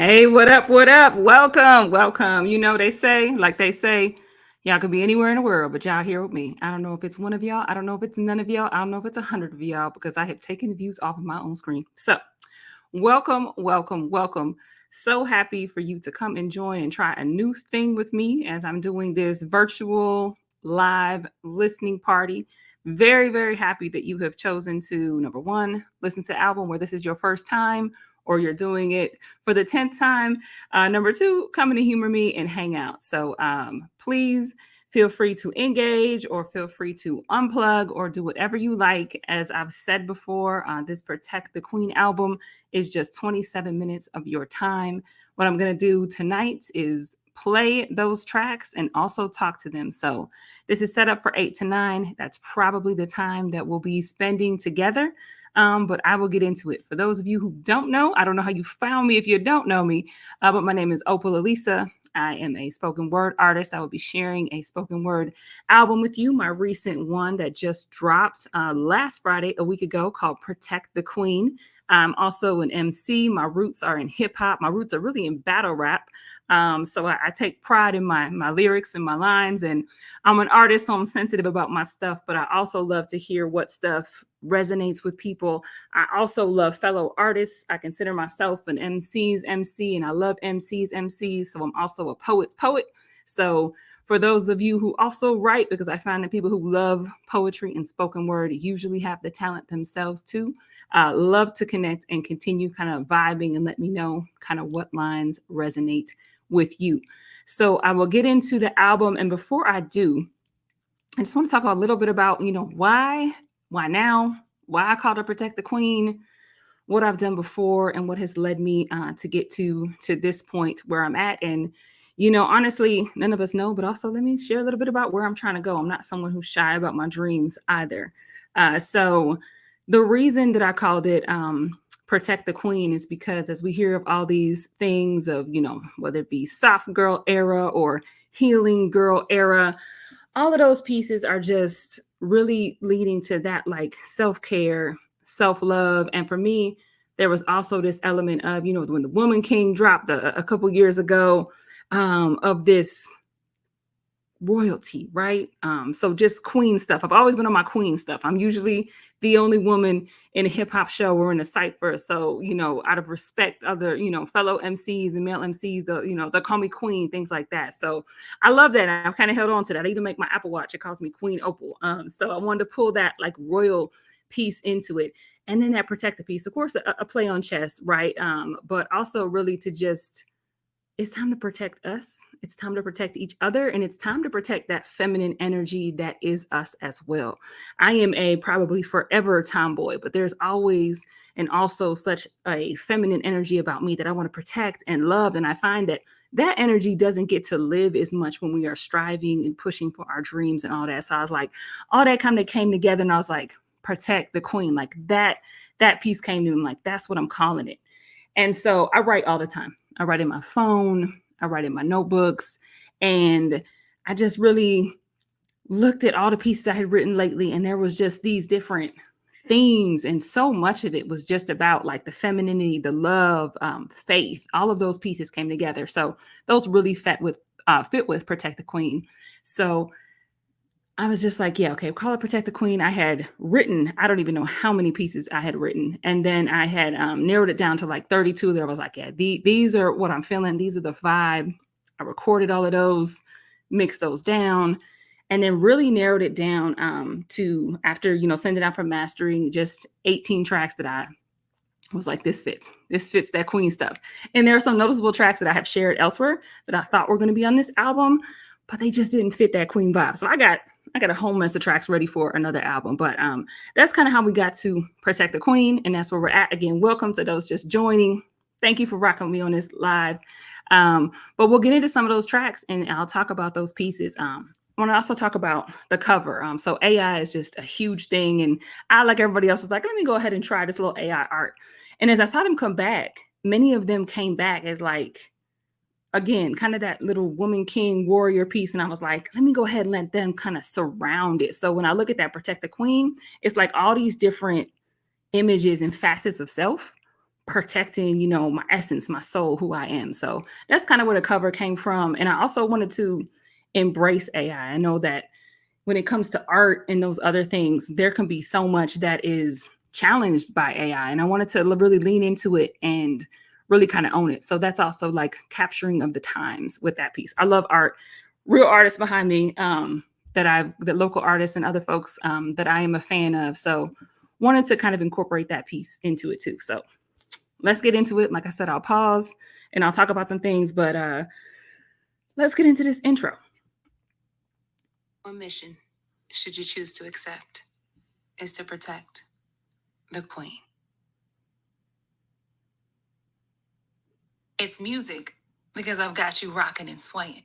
Hey, what up? What up? Welcome, welcome. They say, y'all could be anywhere in the world, but y'all here with me. I don't know if it's one of y'all. I don't know if it's none of y'all. I don't know if it's 100 of y'all because I have taken the views off of my own screen. So, welcome, welcome, welcome. So happy for you to come and join and try a new thing with me as I'm doing this virtual live listening party. Very, very happy that you have chosen to, number one, listen to the album where this is your first time or you're doing it for the 10th time. Number two, come to humor me and hang out. So please feel free to engage or feel free to unplug or do whatever you like. As I've said before, this Protect the Queen album is just 27 minutes of your time. What I'm going to do tonight is play those tracks and also talk to them. So this is set up for 8 to 9. That's probably the time that we'll be spending together. But I will get into it. For those of you who don't know, I don't know how you found me if you don't know me, but my name is Opal Elisa. I am a spoken word artist. I will be sharing a spoken word album with you. My recent one that just dropped last Friday, a week ago, called Protect the Queen. I'm also an MC. My roots are in hip hop. My roots are really in battle rap. So I take pride in my lyrics and my lines, and I'm an artist, so I'm sensitive about my stuff, but I also love to hear what stuff resonates with people. I also love fellow artists. I consider myself an MC's MC, and I love MC's MCs, so I'm also a poet's poet. So for those of you who also write, because I find that people who love poetry and spoken word usually have the talent themselves too. Love to connect and continue kind of vibing and let me know kind of what lines resonate with you. So I will get into the album. And before I do, I just want to talk a little bit about, why now, why I called her Protect the Queen, what I've done before, and what has led me to get to this point where I'm at. And, honestly, none of us know, but also let me share a little bit about where I'm trying to go. I'm not someone who's shy about my dreams either. So the reason that I called it Protect the Queen is because as we hear of all these things of, whether it be soft girl era or healing girl era, all of those pieces are just really leading to that like self-care, self-love. And for me, there was also this element of, when the Woman King dropped a couple years ago, of this royalty, right? So just queen stuff. I've always been on my queen stuff. I'm usually the only woman in a hip hop show or in a cipher. So, out of respect, other, fellow MCs and male MCs, they'll call me queen, things like that. So I love that. I've kind of held on to that. I even make my Apple Watch. It calls me Queen Opal. So I wanted to pull that like royal piece into it. And then that protect the piece, of course, a play on chess, right? But also really to just it's time to protect us. It's time to protect each other. And it's time to protect that feminine energy that is us as well. I am a probably forever tomboy, but there's always and also such a feminine energy about me that I want to protect and love. And I find that that energy doesn't get to live as much when we are striving and pushing for our dreams and all that. So I was like, all that kind of came together and I was like, protect the queen. Like that piece came to me. I'm like, that's what I'm calling it. And so I write all the time. I write in my phone, I write in my notebooks, and I just really looked at all the pieces I had written lately, and there was just these different themes, and so much of it was just about like the femininity, the love, faith. All of those pieces came together. So those really fit with Protect the Queen. So I was just like, yeah, okay, call it Protect the Queen. I had written, I don't even know how many pieces I had written. And then I had narrowed it down to like 32. There was like, yeah, these are what I'm feeling. These are the vibe. I recorded all of those, mixed those down, and then really narrowed it down to after, sending out for mastering just 18 tracks that I was like, this fits. This fits that Queen stuff. And there are some noticeable tracks that I have shared elsewhere that I thought were going to be on this album, but they just didn't fit that Queen vibe. So I got a whole mess of tracks ready for another album. But that's kind of how we got to Protect the Queen. And that's where we're at. Again, welcome to those just joining. Thank you for rocking with me on this live. But we'll get into some of those tracks and I'll talk about those pieces. I want to also talk about the cover. So AI is just a huge thing. And I, like everybody else, was like, let me go ahead and try this little AI art. And as I saw them come back, many of them came back as like, again, kind of that little woman king warrior piece. And I was like, let me go ahead and let them kind of surround it. So when I look at that Protect the Queen, it's like all these different images and facets of self protecting, you know, my essence, my soul, who I am. So that's kind of where the cover came from. And I also wanted to embrace AI. I know that when it comes to art and those other things, there can be so much that is challenged by AI. And I wanted to really lean into it and really kind of own it. So that's also like capturing of the times with that piece. I love art, real artists behind me, that local artists and other folks that I am a fan of. So wanted to kind of incorporate that piece into it too. So let's get into it. Like I said, I'll pause and I'll talk about some things, but let's get into this intro. One mission, should you choose to accept, is to protect the queen. It's music because I've got you rocking and swaying.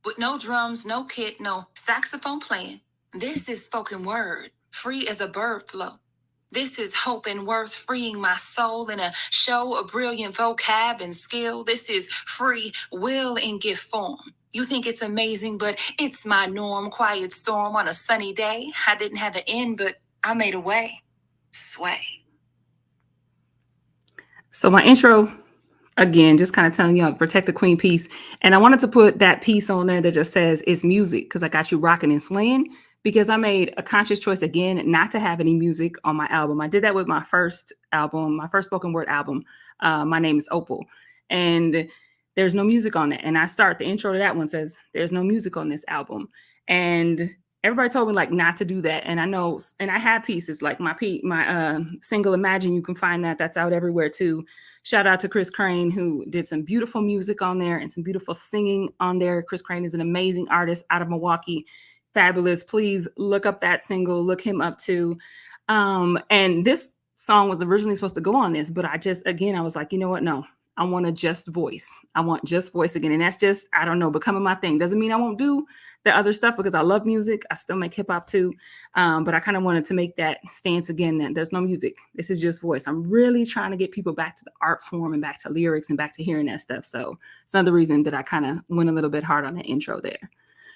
With no drums, no kit, no saxophone playing. This is spoken word, free as a bird flow. This is hope and worth, freeing my soul in a show of brilliant vocab and skill. This is free will in gift form. You think it's amazing, but it's my norm. Quiet storm on a sunny day. I didn't have an end, but I made a way. Sway. So my intro, again, just kind of telling you, protect the queen piece. And I wanted to put that piece on there that just says it's music because I got you rocking and swaying, because I made a conscious choice again not to have any music on my album. I did that with my first album, my first spoken word album. My name is Opal. And there's no music on it. And I start the intro to that one says, there's no music on this album. And everybody told me like not to do that. And I know, and I have pieces like my single Imagine, you can find that. That's out everywhere too. Shout out to Chris Crane, who did some beautiful music on there and some beautiful singing on there. Chris Crane is an amazing artist out of Milwaukee. Fabulous. Please look up that single, look him up too. And this song was originally supposed to go on this, but I was like, you know what? No, I want to just voice. I want just voice again. And that's just, I don't know, becoming my thing. Doesn't mean I won't do the other stuff because I love music. I still make hip hop too. But I kind of wanted to make that stance again that there's no music. This is just voice. I'm really trying to get people back to the art form and back to lyrics and back to hearing that stuff. So it's another reason that I kind of went a little bit hard on the intro there.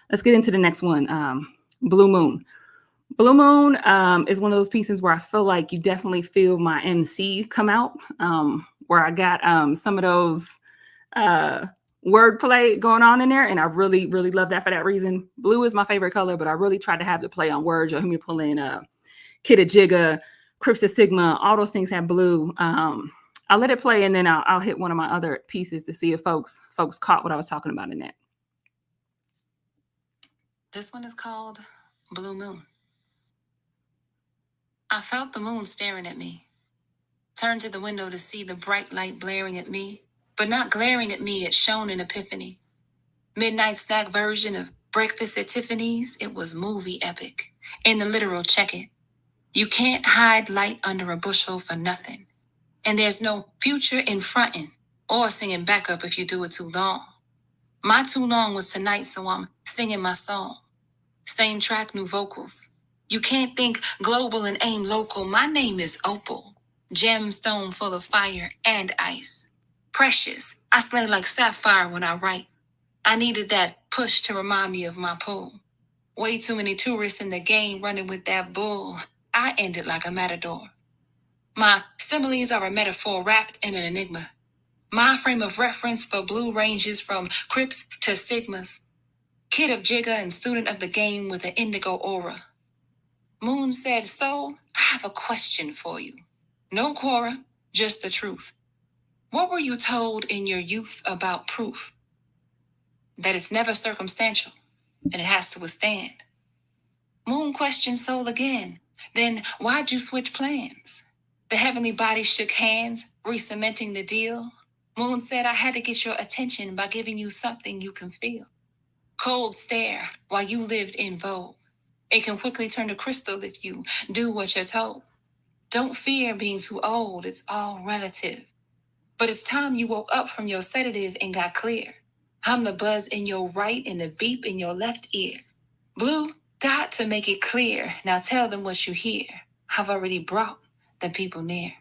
Let's get into the next one. Blue Moon. Blue Moon is one of those pieces where I feel like you definitely feel my MC come out, where I got some of those wordplay going on in there. And I really, really love that for that reason. Blue is my favorite color, but I really try to have the play on words. You'll hear me pull in Kidda Jigga, Crips of Sigma, all those things have blue. I'll let it play and then I'll hit one of my other pieces to see if folks caught what I was talking about in that. This one is called Blue Moon. I felt the moon staring at me. Turned to the window to see the bright light blaring at me, but not glaring at me, it shone in epiphany. Midnight snack version of Breakfast at Tiffany's, it was movie epic. In the literal, check it. You can't hide light under a bushel for nothing. And there's no future in fronting or singing backup if you do it too long. My too long was tonight, so I'm singing my song. Same track, new vocals. You can't think global and aim local. My name is Opal. Gemstone full of fire and ice. Precious, I slay like sapphire when I write. I needed that push to remind me of my pull. Way too many tourists in the game running with that bull. I ended like a matador. My similes are a metaphor wrapped in an enigma. My frame of reference for blue ranges from Crips to Sigmas. Kid of Jigga and student of the game with an indigo aura. Moon said, Soul, I have a question for you. No Quora, just the truth. What were you told in your youth about proof? That it's never circumstantial, and it has to withstand. Moon questioned Soul again. Then why'd you switch plans? The heavenly body shook hands, re-cementing the deal. Moon said I had to get your attention by giving you something you can feel. Cold stare while you lived in vogue. It can quickly turn to crystal if you do what you're told. Don't fear being too old, it's all relative. But it's time you woke up from your sedative and got clear. I'm the buzz in your right and the beep in your left ear. Blue dot to make it clear. Now tell them what you hear. I've already brought the people near.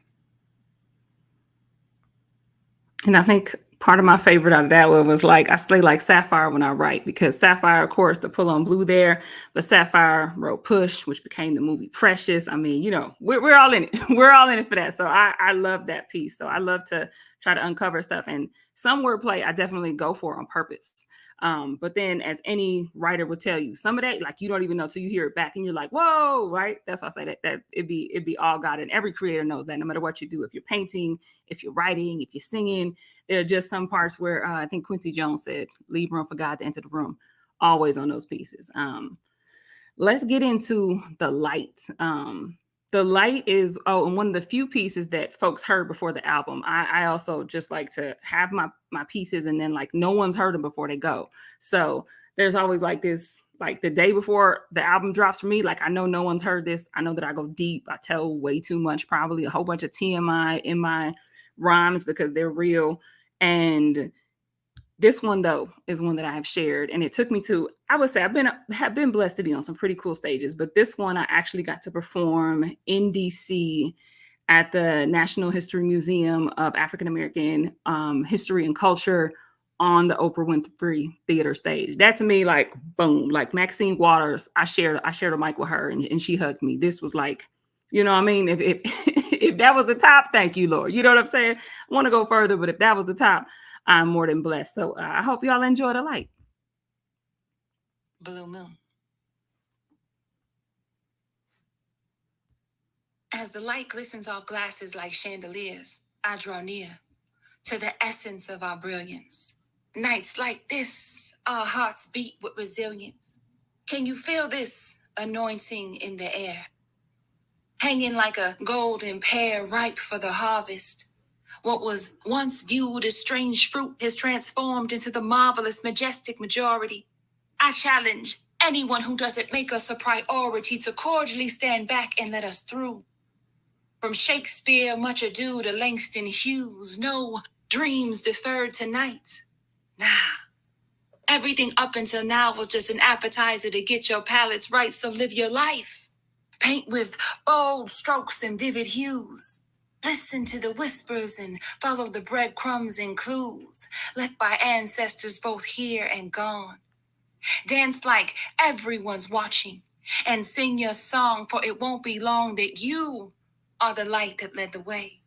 And I think Part of my favorite out of that one was like I slay like Sapphire when I write because Sapphire, of course, the pull on blue there, but Sapphire wrote Push, which became the movie Precious. I mean, we're all in it. We're all in it for that. So I love that piece. So I love to try to uncover stuff and some wordplay I definitely go for on purpose. But then, as any writer would tell you, some of that, like you don't even know till you hear it back, and you're like, "Whoa!" Right? That's why I say that it'd be all God, and every creator knows that. No matter what you do, if you're painting, if you're writing, if you're singing, there are just some parts where I think Quincy Jones said, "Leave room for God to enter the room." Always on those pieces. Let's get into the light. The light is and one of the few pieces that folks heard before the album. I also just like to have my pieces and then like no one's heard them before they go. So there's always like this, like the day before the album drops for me, like I know no one's heard this. I know that I go deep. I tell way too much, probably a whole bunch of TMI in my rhymes because they're real. And this one though is one that I have shared, and it took me to, I would say have been blessed to be on some pretty cool stages, but this one I actually got to perform in DC at the National History Museum of African American History and Culture on the Oprah Winfrey Theater stage. That to me, like boom, like Maxine Waters. I shared a mic with her, and she hugged me. This was like, you know what I mean? If if that was the top, thank you, Lord. You know what I'm saying? I want to go further, but if that was the top, I'm more than blessed. So I hope y'all enjoy the light. Blue Moon. As the light glistens off glasses like chandeliers, I draw near to the essence of our brilliance. Nights like this, our hearts beat with resilience. Can you feel this anointing in the air? Hanging like a golden pear ripe for the harvest. What was once viewed as strange fruit has transformed into the marvelous, majestic majority. I challenge anyone who doesn't make us a priority to cordially stand back and let us through. From Shakespeare, Much Ado to Langston Hughes, no dreams deferred tonight. Nah. Everything up until now was just an appetizer to get your palates right, so live your life. Paint with bold strokes and vivid hues. Listen to the whispers and follow the breadcrumbs and clues left by ancestors both here and gone. Dance like everyone's watching and sing your song, for it won't be long that you are the light that led the way.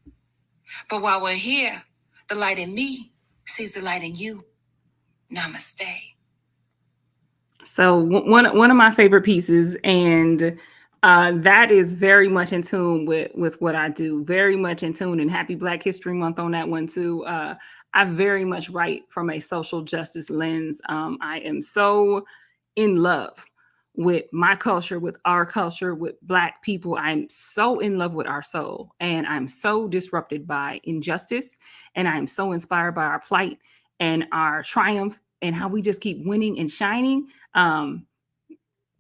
But while we're here, the light in me sees the light in you. Namaste. So one of my favorite pieces, and that is very much in tune with what I do. Very much in tune. And happy Black History Month on that one too. I very much write from a social justice lens. I am so in love with my culture, with our culture, with Black people. I'm so in love with our soul, and I'm so disrupted by injustice, and I'm so inspired by our plight and our triumph and how we just keep winning and shining.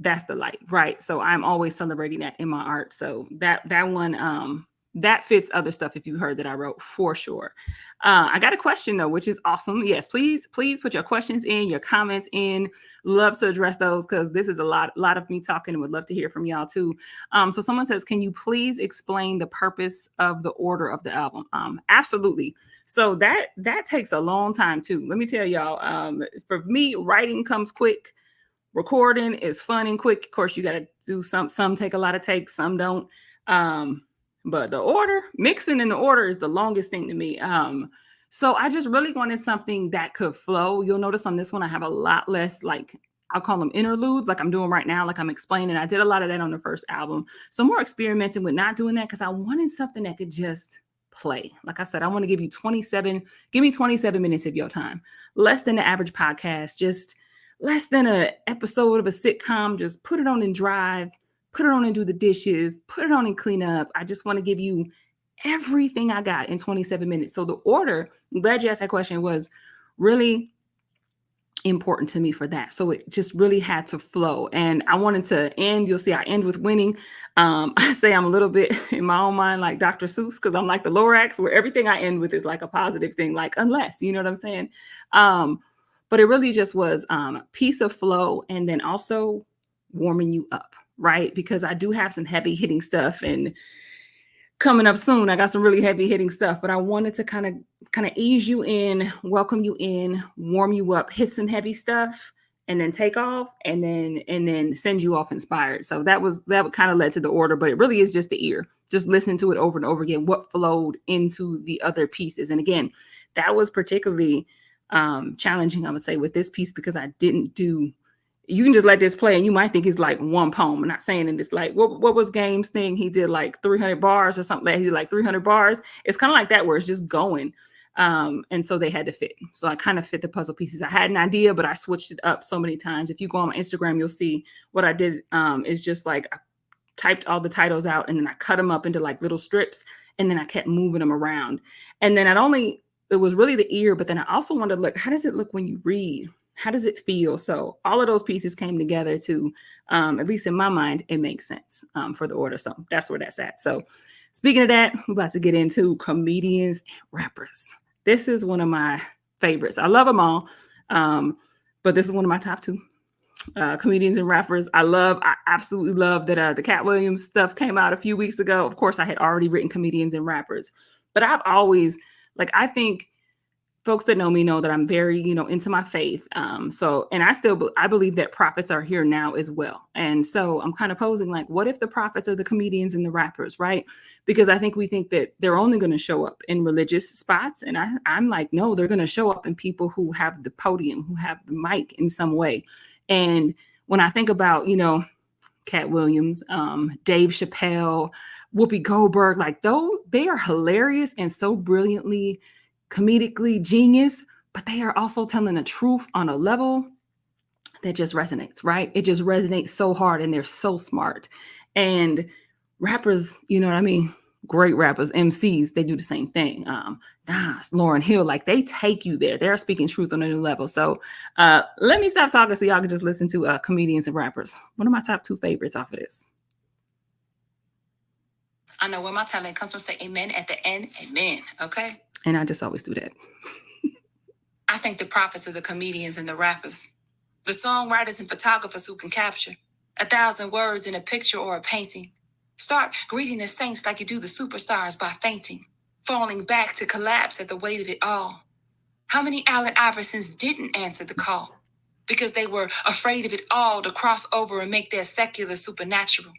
That's the light, right? So I'm always celebrating that in my art. So that one that fits other stuff if you heard that I wrote for sure. I got a question though, which is awesome. Yes, please put your questions in, your comments in. Love to address those because this is a lot of me talking and would love to hear from y'all too. So someone says, can you please explain the purpose of the order of the album? Absolutely. So that takes a long time too. Let me tell y'all, for me, writing comes quick. Recording is fun and quick. Of course, you got to do some take a lot of takes, some don't. But the order, mixing in the order is the longest thing to me. So I just really wanted something that could flow. You'll notice on this one, I have a lot less, like, I'll call them interludes, like I'm doing right now, like I'm explaining. I did a lot of that on the first album. So more experimenting with not doing that because I wanted something that could just play. Like I said, I want to give me 27 minutes of your time. Less than the average podcast, just less than an episode of a sitcom. Just put it on and drive, put it on and do the dishes, put it on and clean up. I just want to give you everything I got in 27 minutes. So the order, I'm glad you asked that question, was really important to me for that. So it just really had to flow. And I wanted to end, you'll see I end with winning. I say I'm a little bit in my own mind like Dr. Seuss, because I'm like the Lorax, where everything I end with is like a positive thing, like unless, you know what I'm saying? But it really just was piece of flow and then also warming you up, right? Because I do have some heavy hitting stuff and coming up soon. I got some really heavy hitting stuff, but I wanted to kind of ease you in, welcome you in, warm you up, hit some heavy stuff, and then take off, and then send you off inspired. So that kind of led to the order, but it really is just the ear, just listening to it over and over again, what flowed into the other pieces. And again, that was particularly challenging, I would say, with this piece, because I didn't do, you can just let this play and you might think it's like one poem. I'm not saying in this, like, what was Game's thing? He did like 300 bars or something. He did like 300 bars. It's kind of like that, where it's just going. And so they had to fit. So I kind of fit the puzzle pieces. I had an idea, but I switched it up so many times. If you go on my Instagram, you'll see what I did is just like I typed all the titles out and then I cut them up into like little strips, and then I kept moving them around. And then it was really the ear, but then I also wanted to look, how does it look when you read? How does it feel? So all of those pieces came together to, at least in my mind, it makes sense for the order. So that's where that's at. So speaking of that, we're about to get into comedians and rappers. This is one of my favorites. I love them all, but this is one of my top two. Comedians and rappers. I absolutely love that the Cat Williams stuff came out a few weeks ago. Of course, I had already written comedians and rappers, but I've always, like, I think folks that know me know that I'm very, into my faith. I believe that prophets are here now as well. And so I'm kind of posing like, what if the prophets are the comedians and the rappers, right? Because I think we think that they're only going to show up in religious spots. And I'm like, no, they're going to show up in people who have the podium, who have the mic in some way. And when I think about, Cat Williams, Dave Chappelle, Whoopi Goldberg, like they are hilarious and so brilliantly comedically genius, but they are also telling the truth on a level that just resonates, right? It just resonates so hard, and they're so smart. And rappers, you know what I mean? Great rappers, MCs, they do the same thing. Nas, Lauryn Hill, like they take you there. They're speaking truth on a new level. So let me stop talking so y'all can just listen to comedians and rappers. One of my top two favorites off of this. I know where my talent comes from. Say amen at the end. Amen. Okay. And I just always do that. I think the prophets are the comedians and the rappers, the songwriters and photographers who can capture 1,000 words in a picture or a painting. Start greeting the saints like you do the superstars by fainting, falling back to collapse at the weight of it all. How many Allen Iversons didn't answer the call because they were afraid of it all to cross over and make their secular supernatural?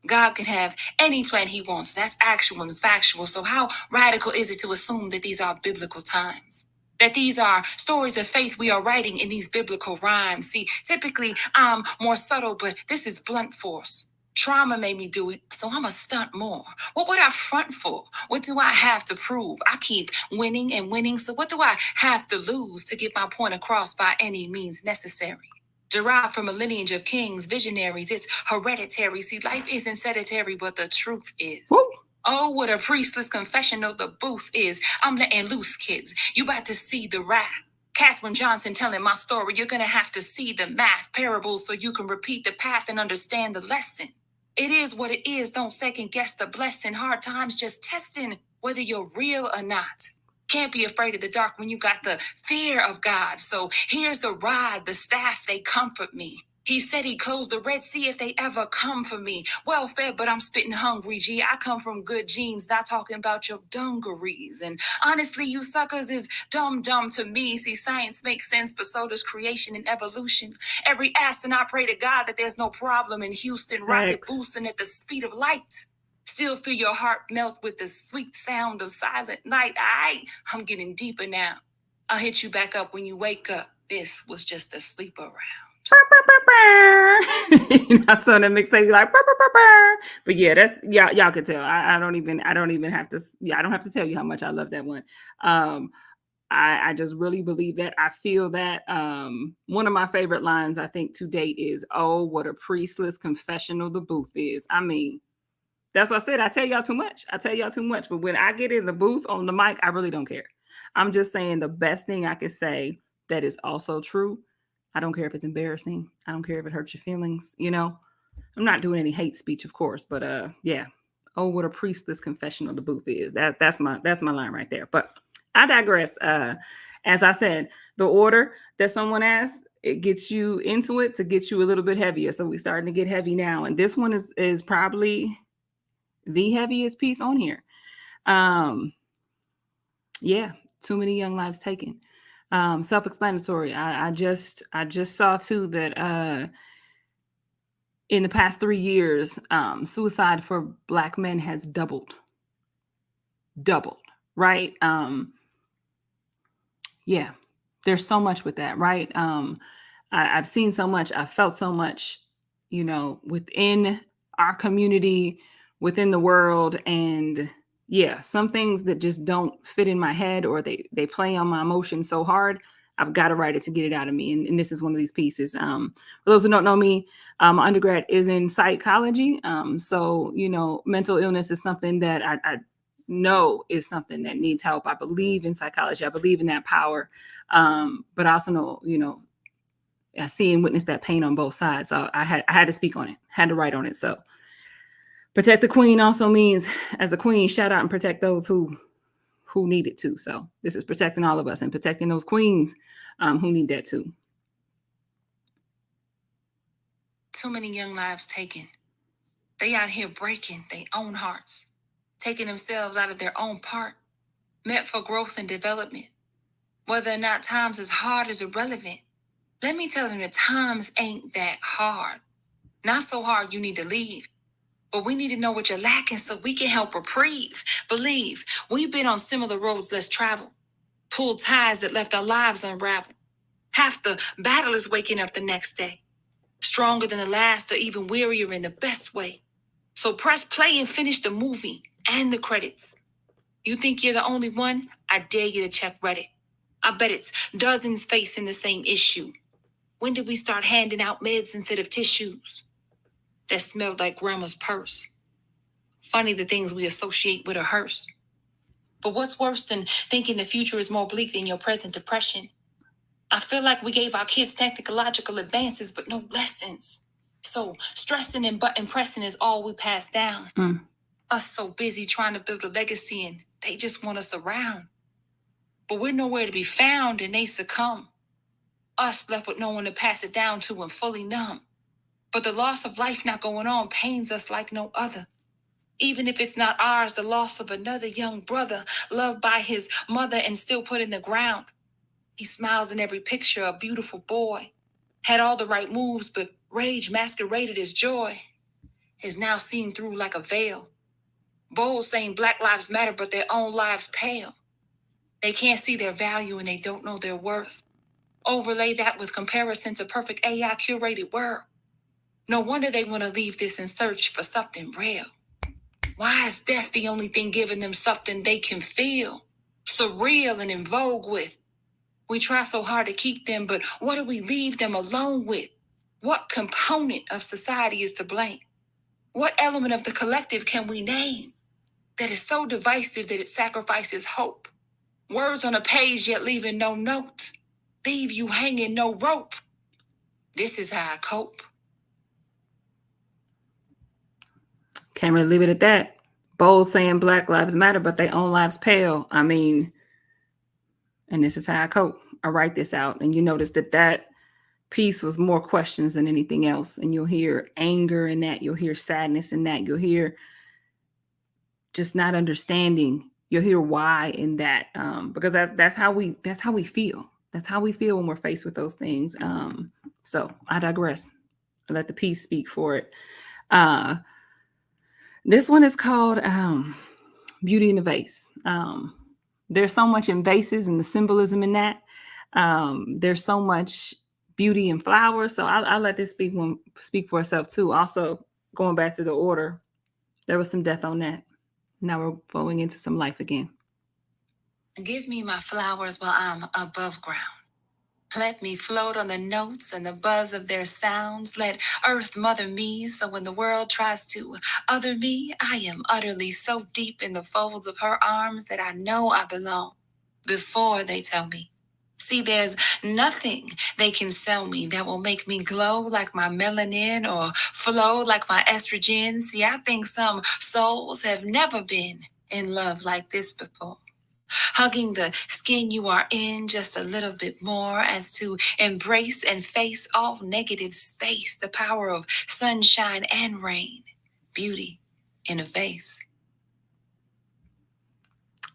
God can have any plan he wants. That's actual and factual. So how radical is it to assume that these are biblical times? That these are stories of faith we are writing in these biblical rhymes? See, typically I'm more subtle, but this is blunt force. Trauma made me do it, so I'm a stunt more. What would I front for? What do I have to prove? I keep winning and winning, so what do I have to lose to get my point across by any means necessary? Derived from a lineage of kings, visionaries, it's hereditary. See, life isn't sedentary, but the truth is. Woo! Oh, what a priestless confessional the booth is. I'm letting loose, kids. You about to see the wrath. Katherine Johnson telling my story. You're gonna have to see the math parables so you can repeat the path and understand the lesson. It is what it is. Don't second guess the blessing. Hard times just testing whether you're real or not. Can't be afraid of the dark when you got the fear of God. So here's the rod, the staff, they comfort me. He said he closed the Red Sea if they ever come for me. Well fed, but I'm spitting hungry, G. I come from good genes, not talking about your dungarees. And honestly, you suckers is dumb to me. See, science makes sense, but so does creation and evolution. Every astronaut pray to God that there's no problem in Houston. Rocket boosting at the speed of light. Still feel your heart melt with the sweet sound of silent night. I'm getting deeper now. I'll hit you back up when you wake up. This was just a sleep around. I saw that mixtape like, but yeah, that's y'all can tell. I don't even have to. Yeah, I don't have to tell you how much I love that one. I just really believe that. I feel that one of my favorite lines I think to date is, "Oh, what a priestless confessional the booth is." I mean, that's what I said. I tell y'all too much. But when I get in the booth on the mic, I really don't care. I'm just saying the best thing I could say that is also true. I don't care if it's embarrassing. I don't care if it hurts your feelings. I'm not doing any hate speech, of course, but yeah. Oh, what a priestless confessional the booth is. That's my line right there. But I digress. As I said, the order that someone asked, it gets you into it to get you a little bit heavier. So we're starting to get heavy now. And this one is probably the heaviest piece on here. Um, yeah, too many young lives taken. Self-explanatory. I just saw too that in the past 3 years, suicide for Black men has doubled, right? Yeah, there's so much with that, right? I've seen so much, I've felt so much, within our community, within the world, and yeah, some things that just don't fit in my head, or they play on my emotions so hard. I've got to write it to get it out of me, and this is one of these pieces. For those who don't know me, my undergrad is in psychology, so mental illness is something that I know is something that needs help. I believe in psychology. I believe in that power, but I also know, I see and witness that pain on both sides. So I had to speak on it, had to write on it. So protect the queen also means, as a queen, shout out and protect those who need it too. So this is protecting all of us and protecting those queens who need that too. Too many young lives taken. They out here breaking their own hearts, taking themselves out of their own part, meant for growth and development. Whether or not times is hard is irrelevant. Let me tell them that times ain't that hard. Not so hard you need to leave. But we need to know what you're lacking so we can help reprieve. Believe, we've been on similar roads less traveled. Pulled ties that left our lives unraveled. Half the battle is waking up the next day. Stronger than the last or even wearier in the best way. So press play and finish the movie and the credits. You think you're the only one? I dare you to check Reddit. I bet it's dozens facing the same issue. When did we start handing out meds instead of tissues? That smelled like grandma's purse. Funny the things we associate with a hearse. But what's worse than thinking the future is more bleak than your present depression? I feel like we gave our kids technological advances, but no lessons. So stressing and button pressing is all we pass down. Us so busy trying to build a legacy and they just want us around. But we're nowhere to be found and they succumb. Us left with no one to pass it down to and fully numb. But the loss of life not going on pains us like no other. Even if it's not ours, the loss of another young brother, loved by his mother and still put in the ground. He smiles in every picture, a beautiful boy. Had all the right moves, but rage masqueraded as joy. Is now seen through like a veil. Bold saying Black Lives Matter, but their own lives pale. They can't see their value and they don't know their worth. Overlay that with comparison to perfect AI curated world. No wonder they want to leave this and search for something real. Why is death the only thing giving them something they can feel? Surreal and in vogue with. We try so hard to keep them, but what do we leave them alone with? What component of society is to blame? What element of the collective can we name that is so divisive that it sacrifices hope? Words on a page yet leaving no note. Leave you hanging no rope. This is how I cope. Can't really leave it at that. Bold saying Black Lives Matter, but their own lives pale. I mean, and this is how I cope. I write this out. And you notice that piece was more questions than anything else. And you'll hear anger in that. You'll hear sadness in that. You'll hear just not understanding. You'll hear why in that. Because that's how we feel. That's how we feel when we're faced with those things. So I digress. I let the piece speak for it. This one is called Beauty in a Vase. There's so much in vases and the symbolism in that. There's so much beauty in flowers. So I'll let this speak for itself too. Also, going back to the order, there was some death on that. Now we're going into some life again. Give me my flowers while I'm above ground. Let me float on the notes and the buzz of their sounds. Let earth mother me, so when the world tries to other me, I am utterly so deep in the folds of her arms that I know I belong before they tell me. See, there's nothing they can sell me that will make me glow like my melanin or flow like my estrogen. See, I think some souls have never been in love like this before. Hugging the skin you are in just a little bit more as to embrace and face all negative space, the power of sunshine and rain, beauty in a vase.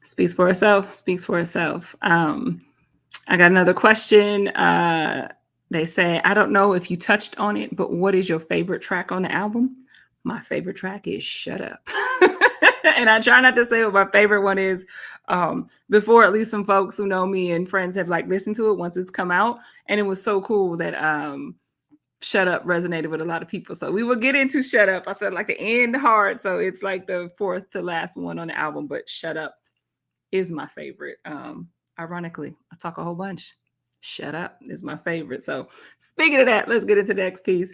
Speaks for itself. Speaks for itself. I got another question. They say, I don't know if you touched on it, but what is your favorite track on the album? My favorite track is Shut Up. And I try not to say what my favorite one is before at least some folks who know me and friends have like listened to it once it's come out. And it was so cool that Shut Up resonated with a lot of people. So we will get into Shut Up. I said like the end hard. So it's like the fourth to last one on the album, but Shut Up is my favorite. Ironically, I talk a whole bunch. Shut Up is my favorite. So speaking of that, let's get into the next piece.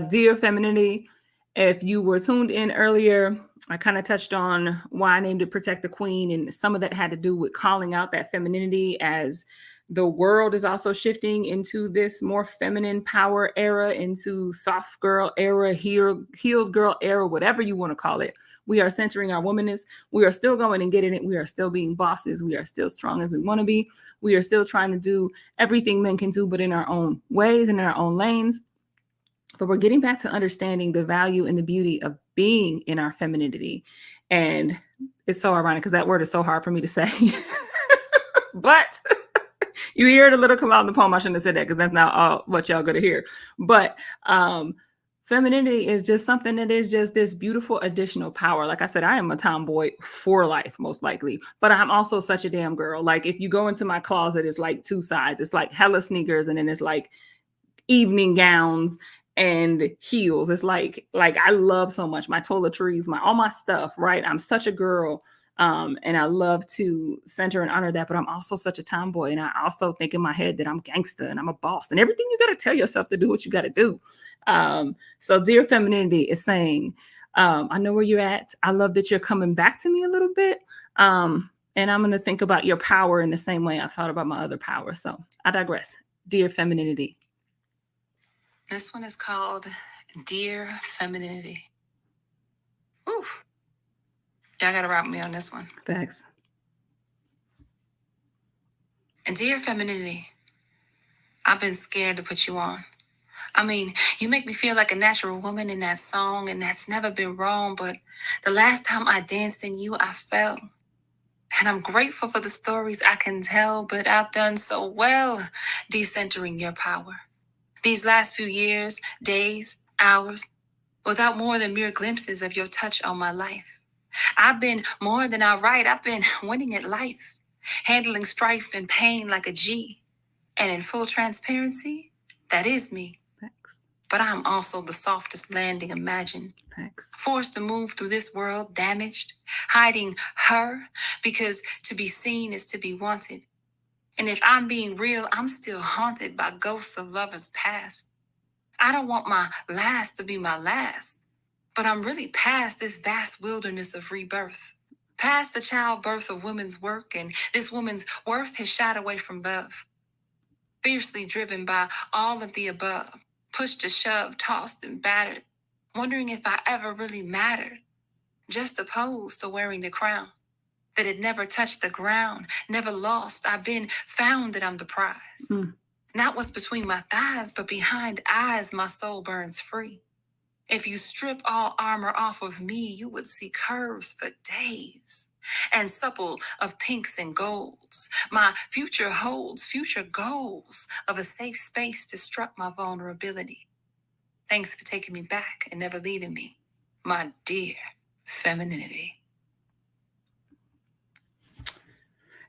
Dear Femininity. If you were tuned in earlier, I kind of touched on why I named it Protect the Queen. And some of that had to do with calling out that femininity as the world is also shifting into this more feminine power era, into soft girl era, healed girl era, whatever you want to call it. We are centering our womanness. We are still going and getting it. We are still being bosses. We are still strong as we want to be. We are still trying to do everything men can do, but in our own ways and in our own lanes. But we're getting back to understanding the value and the beauty of being in our femininity. And it's so ironic because that word is so hard for me to say. But you hear it a little come out in the poem. I shouldn't have said that because that's not all what y'all going to hear. But femininity is just something that is just this beautiful additional power. Like I said, I am a tomboy for life, most likely, but I'm also such a damn girl. Like if you go into my closet, it's like two sides. It's like hella sneakers and then it's like evening gowns and heels. It's like I love so much my toiletries, all my stuff, right? I'm such a girl. And I love to center and honor that, but I'm also such a tomboy. And I also think in my head that I'm gangster and I'm a boss and everything you got to tell yourself to do what you got to do. So Dear Femininity is saying, I know where you're at. I love that you're coming back to me a little bit. And I'm going to think about your power in the same way I've thought about my other power. So I digress. Dear Femininity. This one is called Dear Femininity. Oof. Y'all gotta rock me on this one. Thanks. And Dear Femininity, I've been scared to put you on. I mean, you make me feel like a natural woman in that song, and that's never been wrong, but the last time I danced in you, I fell. And I'm grateful for the stories I can tell, but I've done so well decentering your power. These last few years, days, hours, without more than mere glimpses of your touch on my life. I've been more than outright. I've been winning at life, handling strife and pain like a G. And in full transparency, that is me. Thanks. But I'm also the softest landing imagined. Thanks. Forced to move through this world damaged, hiding her, because to be seen is to be wanted. And if I'm being real, I'm still haunted by ghosts of lovers past. I don't want my last to be my last, but I'm really past this vast wilderness of rebirth. Past the childbirth of women's work, and this woman's worth has shot away from love. Fiercely driven by all of the above, pushed to shove, tossed and battered, wondering if I ever really mattered, just opposed to wearing the crown. That it never touched the ground, never lost. I've been found that I'm the prize. Not what's between my thighs, but behind eyes, my soul burns free. If you strip all armor off of me, you would see curves for days and supple of pinks and golds. My future holds future goals of a safe space to strut my vulnerability. Thanks for taking me back and never leaving me, my dear femininity.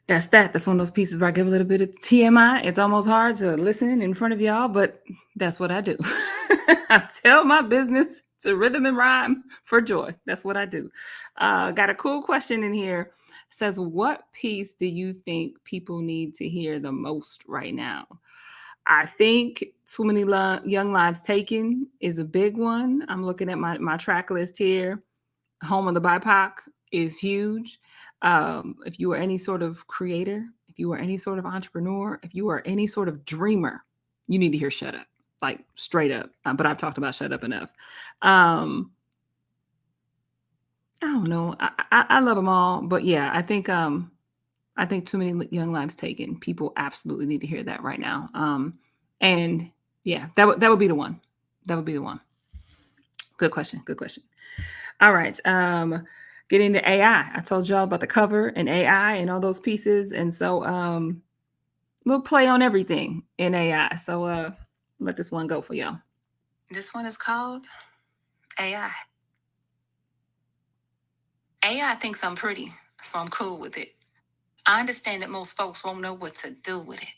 That's that. That's one of those pieces where I give a little bit of TMI. It's almost hard to listen in front of y'all, but that's what I do. I tell my business to rhythm and rhyme for joy. That's what I do. Got a cool question in here. It says, what piece do you think people need to hear the most right now? I think Too Many Young Lives Taken is a big one. I'm looking at my track list here. Home of the BIPOC is huge. If you are any sort of creator, if you are any sort of entrepreneur, if you are any sort of dreamer, you need to hear Shut Up, like straight up. But I've talked about Shut Up enough. I don't know. I love them all, but yeah, I think Too Many Young Lives Taken. People absolutely need to hear that right now. And yeah, that would be the one. That would be the one. Good question. Good question. All right. Getting the AI. I told y'all about the cover and AI and all those pieces. And so we'll play on everything in AI. So let this one go for y'all. This one is called AI. AI thinks I'm pretty, so I'm cool with it. I understand that most folks won't know what to do with it.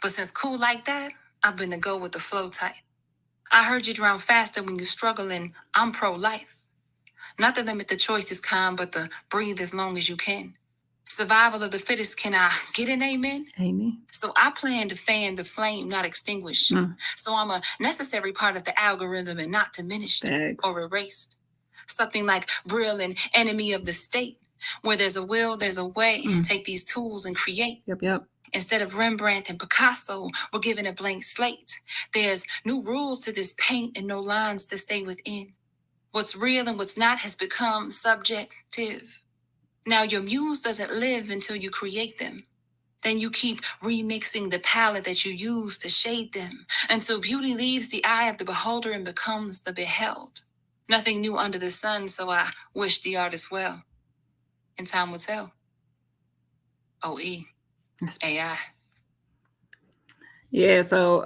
But since cool like that, I've been the go with the flow type. I heard you drown faster when you're struggling. I'm pro-life. Not to limit the choice is kind, but to breathe as long as you can. Survival of the fittest, can I get an amen? Amy. So I plan to fan the flame, not extinguish. So I'm a necessary part of the algorithm and not diminished Thanks. or erased. Something like Brill and Enemy of the State. Where there's a will, there's a way. Take these tools and create. Yep. Instead of Rembrandt and Picasso, we're given a blank slate. There's new rules to this paint and no lines to stay within. What's real and what's not has become subjective. Now your muse doesn't live until you create them. Then you keep remixing the palette that you use to shade them until beauty leaves the eye of the beholder and becomes the beheld. Nothing new under the sun, so I wish the artist well. And time will tell. OE. AI. Yeah, so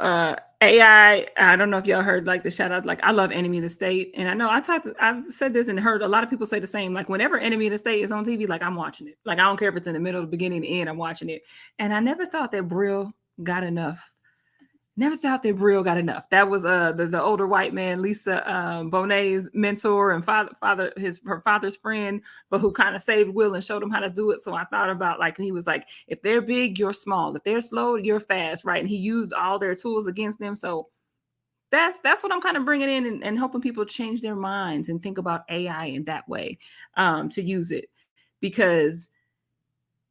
AI, I don't know if y'all heard like the shout out, like I love Enemy of the State. And I know I've said this and heard a lot of people say the same. Like whenever Enemy of the State is on TV, like I'm watching it. Like I don't care if it's in the middle, the beginning, the end, I'm watching it. And I never thought that Brill got enough. Never thought that Brill got enough. That was the older white man, Lisa Bonet's mentor and her father's friend, but who kind of saved Will and showed him how to do it. So I thought about like he was like, if they're big, you're small. If they're slow, you're fast, right? And he used all their tools against them. So that's what I'm kind of bringing in and helping people change their minds and think about AI in that way to use it because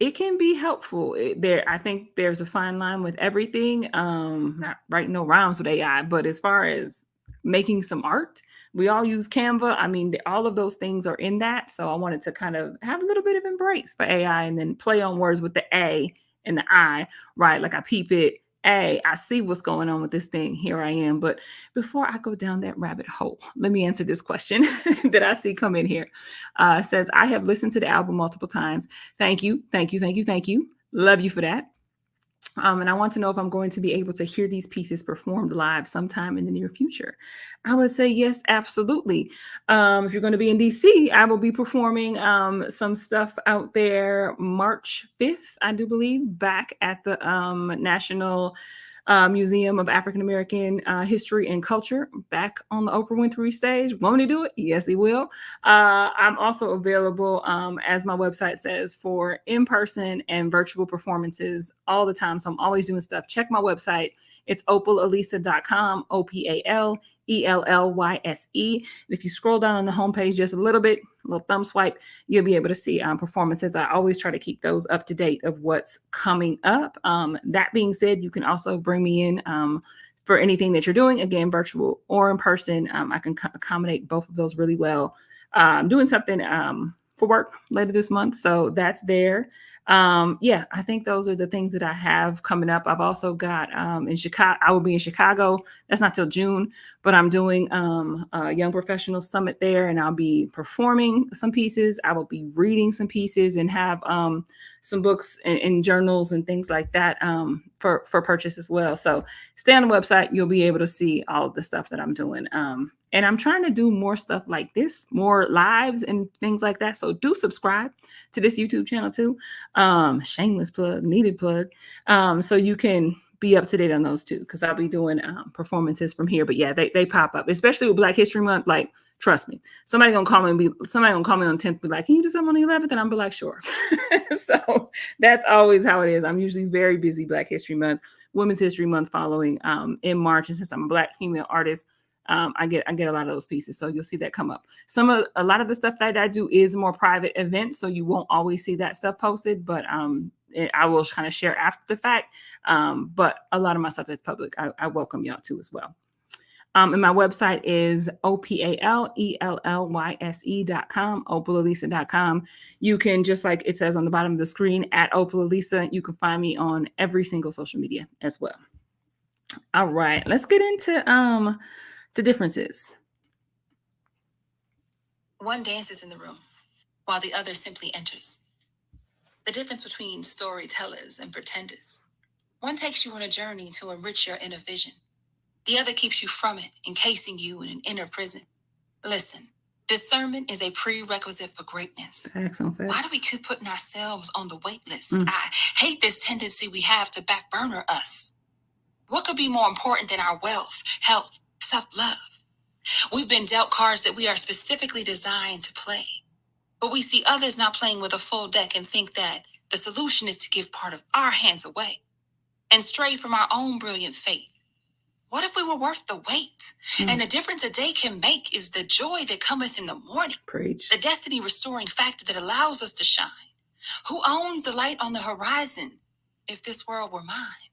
it can be helpful. I think there's a fine line with everything. Not writing no rhymes with AI, but as far as making some art, we all use Canva. I mean, all of those things are in that. So I wanted to kind of have a little bit of embrace for AI and then play on words with the A and the I, right? Like I peep it. I see what's going on with this thing. Here I am. But before I go down that rabbit hole, let me answer this question that I see come in here. Says, I have listened to the album multiple times. Thank you. Love you for that. And I want to know if I'm going to be able to hear these pieces performed live sometime in the near future. I would say yes, absolutely. If you're going to be in DC, I will be performing some stuff out there March 5th, I do believe, back at the National Museum of African American History and Culture, back on the Oprah Winfrey stage. Want me to do it? Yes, he will. I'm also available, as my website says, for in-person and virtual performances all the time. So I'm always doing stuff. Check my website. It's opalalisa.com, OPALELLYSE. And if you scroll down on the homepage just a little thumb swipe, you'll be able to see performances. I always try to keep those up to date of what's coming up. That being said, you can also bring me in for anything that you're doing, again, virtual or in person. I can accommodate both of those really well. I'm doing something for work later this month, so that's there. Yeah, I think those are the things that I have coming up. I've also got in Chicago. I will be in Chicago. That's not till June, but I'm doing a Young Professional Summit there, and I'll be performing some pieces. I will be reading some pieces and have some books and journals and things like that for purchase as well. So stay on the website. You'll be able to see all of the stuff that I'm doing. And I'm trying to do more stuff like this, more lives and things like that. So do subscribe to this YouTube channel too. Shameless plug, needed plug. So you can be up to date on those too, because I'll be doing performances from here. But yeah, they pop up, especially with Black History Month. Like, trust me, somebody gonna call me on the 10th, be like, can you do something on the 11th? And I'm be like, sure. So that's always how it is. I'm usually very busy Black History Month, Women's History Month following in March. And since I'm a Black female artist, I get a lot of those pieces. So you'll see that come up. A lot of the stuff that I do is more private events. So you won't always see that stuff posted, but I will kind of share after the fact. But a lot of my stuff that's public, I welcome y'all to as well. And my website is OPALELLYSE.com, opalalisa.com. You can, just like it says on the bottom of the screen, at opalalisa, you can find me on every single social media as well. All right, let's get into the differences. One dances in the room, while the other simply enters. The difference between storytellers and pretenders. One takes you on a journey to enrich your inner vision. The other keeps you from it, encasing you in an inner prison. Listen, discernment is a prerequisite for greatness. Facts on Why do facts. we keep putting ourselves on the wait list? Mm. I hate this tendency we have to back burner us. What could be more important than our wealth, health, self-love? We've been dealt cards that we are specifically designed to play. But we see others not playing with a full deck and think that the solution is to give part of our hands away and stray from our own brilliant fate. What if we were worth the wait? And the difference a day can make is the joy that cometh in the morning, Preach. the destiny restoring factor that allows us to shine. Who owns the light on the horizon if this world were mine?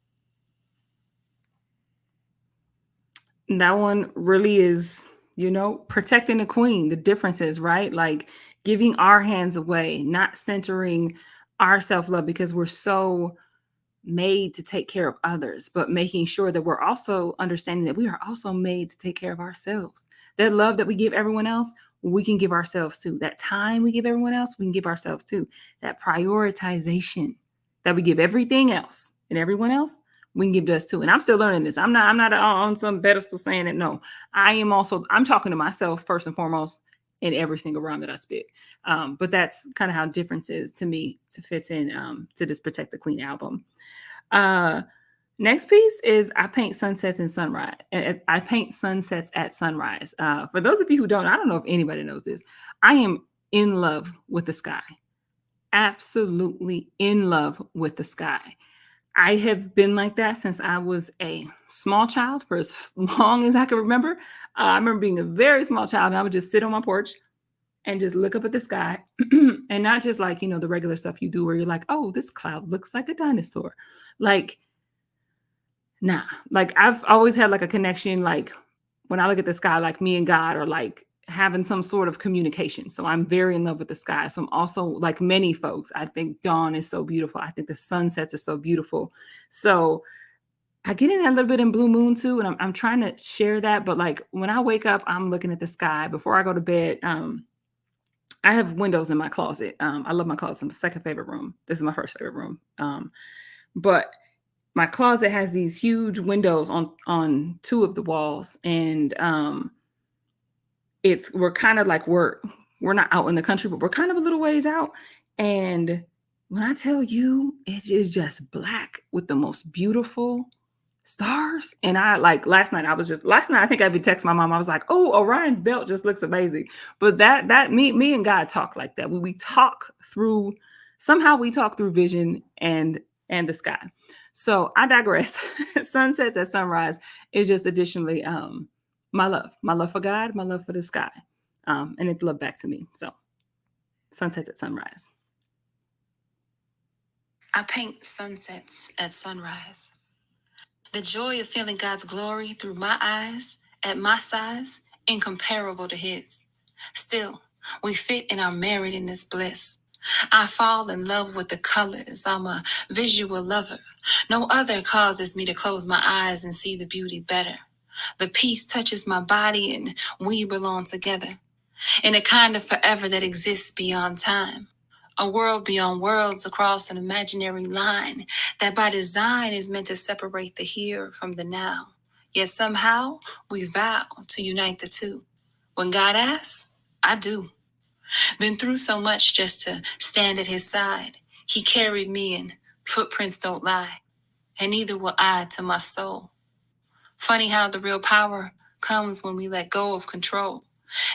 That one really is, protecting the queen, the differences, right? Like giving our hands away, not centering our self-love because we're so made to take care of others, but making sure that we're also understanding that we are also made to take care of ourselves. That love that we give everyone else, we can give ourselves too. That time we give everyone else, we can give ourselves too. That prioritization that we give everything else and everyone else, we can give to us too. And I'm still learning this. I'm not on some pedestal saying it. No, I'm talking to myself first and foremost in every single rhyme that I spit. But that's kind of how difference is to me to fits in to this Protect the Queen album. Uh, Next piece is I paint sunsets and sunrise. I paint sunsets at sunrise. For those of you who don't, I don't know if anybody knows this. I am in love with the sky. Absolutely in love with the sky. I have been like that since I was a small child for as long as I can remember. I remember being a very small child and I would just sit on my porch and just look up at the sky and not just like, the regular stuff you do where you're like, oh, this cloud looks like a dinosaur. Like, nah, like I've always had like a connection, like when I look at the sky, like me and God are like having some sort of communication. So I'm very in love with the sky. So I'm also like many folks, I think dawn is so beautiful. I think the sunsets are so beautiful. So I get in that little bit in Blue Moon too. And I'm trying to share that. But like when I wake up, I'm looking at the sky before I go to bed. I have windows in my closet. I love my closet. It's my second favorite room. This is my first favorite room. But my closet has these huge windows on two of the walls, and we're kind of like we're not out in the country, but we're kind of a little ways out. And when I tell you, it is just black with the most beautiful stars. And I like last night I think I even texted my mom. I was like, oh, Orion's belt just looks amazing. But that me and God talk like that. We talk through somehow we talk through vision and the sky. So I digress. Sunsets at sunrise is just additionally my love for God, my love for the sky. And it's love back to me. So sunsets at sunrise. I paint sunsets at sunrise. The joy of feeling God's glory through my eyes, at my size, incomparable to His. Still, we fit and are married in this bliss. I fall in love with the colors. I'm a visual lover. No other causes me to close my eyes and see the beauty better. The peace touches my body and we belong together in a kind of forever that exists beyond time. A world beyond worlds across an imaginary line that by design is meant to separate the here from the now. Yet somehow we vow to unite the two. When God asks, I do. Been through so much just to stand at His side. He carried me and footprints don't lie. And neither will I to my soul. Funny how the real power comes when we let go of control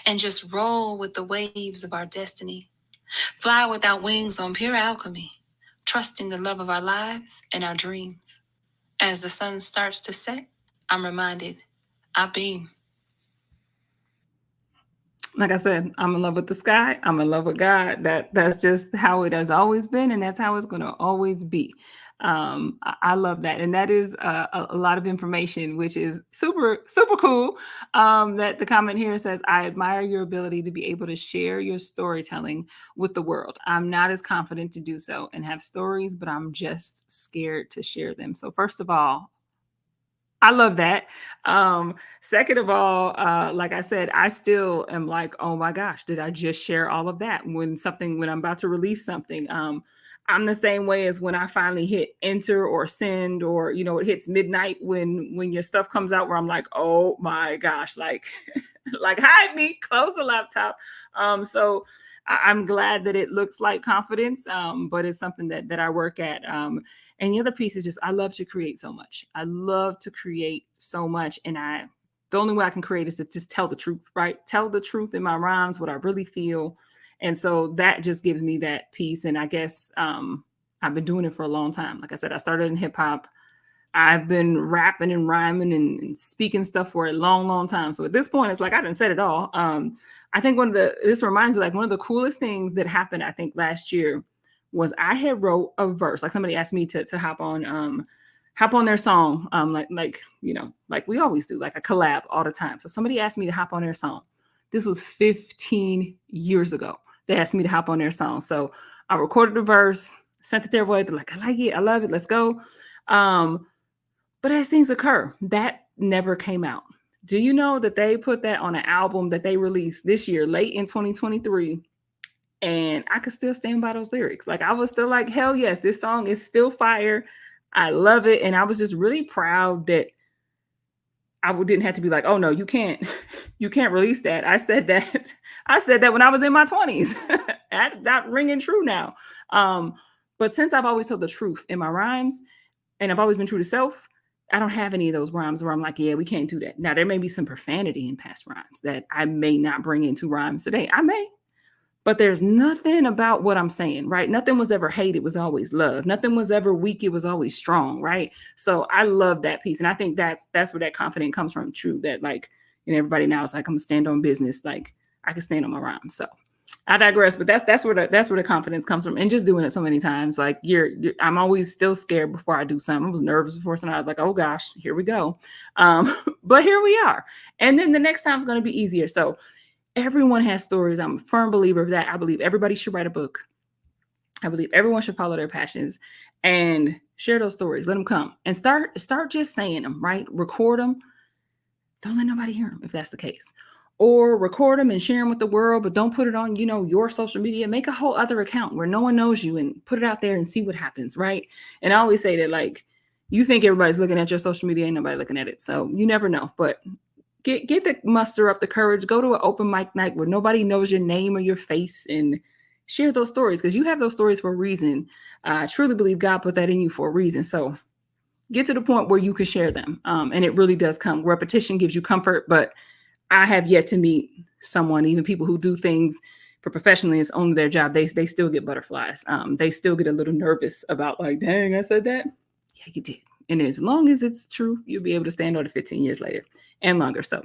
and just roll with the waves of our destiny. Fly without wings on pure alchemy, trusting the love of our lives and our dreams. As the sun starts to set, I'm reminded I beam. Like I said, I'm in love with the sky. I'm in love with God. That's just how it has always been, and that's how it's going to always be. I love that, and that is a lot of information, which is super super cool. That the comment here says, "I admire your ability to be able to share your storytelling with the world. I'm not as confident to do so and have stories, but I'm just scared to share them." So first of all, I love that. Second of all, like I said, I still am like, oh my gosh, did I just share all of that when I'm about to release something? I'm the same way as when I finally hit enter or send, or it hits midnight when your stuff comes out, where I'm like, oh my gosh, like like hide me, close the laptop. So I'm glad that it looks like confidence, but it's something that I work at. And the other piece is just I love to create so much. I love to create so much, and the only way I can create is to just tell the truth, right? Tell the truth in my rhymes, what I really feel, and so that just gives me that peace. And I guess I've been doing it for a long time. Like I said, I started in hip hop. I've been rapping and rhyming and speaking stuff for a long, long time. So at this point, it's like I didn't said it all. I think this reminds me, like, one of the coolest things that happened, I think, last year was I had wrote a verse. Like, somebody asked me to hop on their song, like we always do, like a collab all the time. So somebody asked me to hop on their song. This was 15 years ago. They asked me to hop on their song. So I recorded the verse, sent it their way. They're like, I like it, I love it, let's go. But as things occur, that never came out. Do you know that they put that on an album that they released this year, late in 2023? And I could still stand by those lyrics. Like, I was still like, hell yes, this song is still fire. I love it. And I was just really proud that didn't have to be like, oh no, you can't, you can't release that. I said that. I said that when I was in my 20s. That's ringing true now. But since I've always told the truth in my rhymes, and I've always been true to self, I don't have any of those rhymes where I'm like, yeah, we can't do that. Now, there may be some profanity in past rhymes that I may not bring into rhymes today. I may, but there's nothing about what I'm saying, right? Nothing was ever hate. It was always love. Nothing was ever weak. It was always strong, right? So I love that piece. And I think that's where that confidence comes from, true, that like, everybody now is like, I'm gonna stand on business. Like, I can stand on my rhymes. So I digress, but that's where the confidence comes from, and just doing it so many times. Like, I'm always still scared before I do something. I was nervous before something. I was like, oh gosh, here we go. But here we are, and then the next time is going to be easier. So everyone has stories. I'm a firm believer of that. I believe everybody should write a book. I believe everyone should follow their passions and share those stories. Let them come and start just saying them. Right, record them. Don't let nobody hear them if that's the case. Or record them and share them with the world, but don't put it on, your social media. Make a whole other account where no one knows you and put it out there and see what happens, right? And I always say that, like, you think everybody's looking at your social media, ain't nobody looking at it. So you never know. But get the muster up the courage, go to an open mic night where nobody knows your name or your face, and share those stories, because you have those stories for a reason. I truly believe God put that in you for a reason. So get to the point where you can share them. And it really does come. Repetition gives you comfort, but I have yet to meet someone, even people who do things for professionally, it's only their job. They still get butterflies. They still get a little nervous about, like, dang, I said that. Yeah, you did. And as long as it's true, you'll be able to stand on it 15 years later and longer. So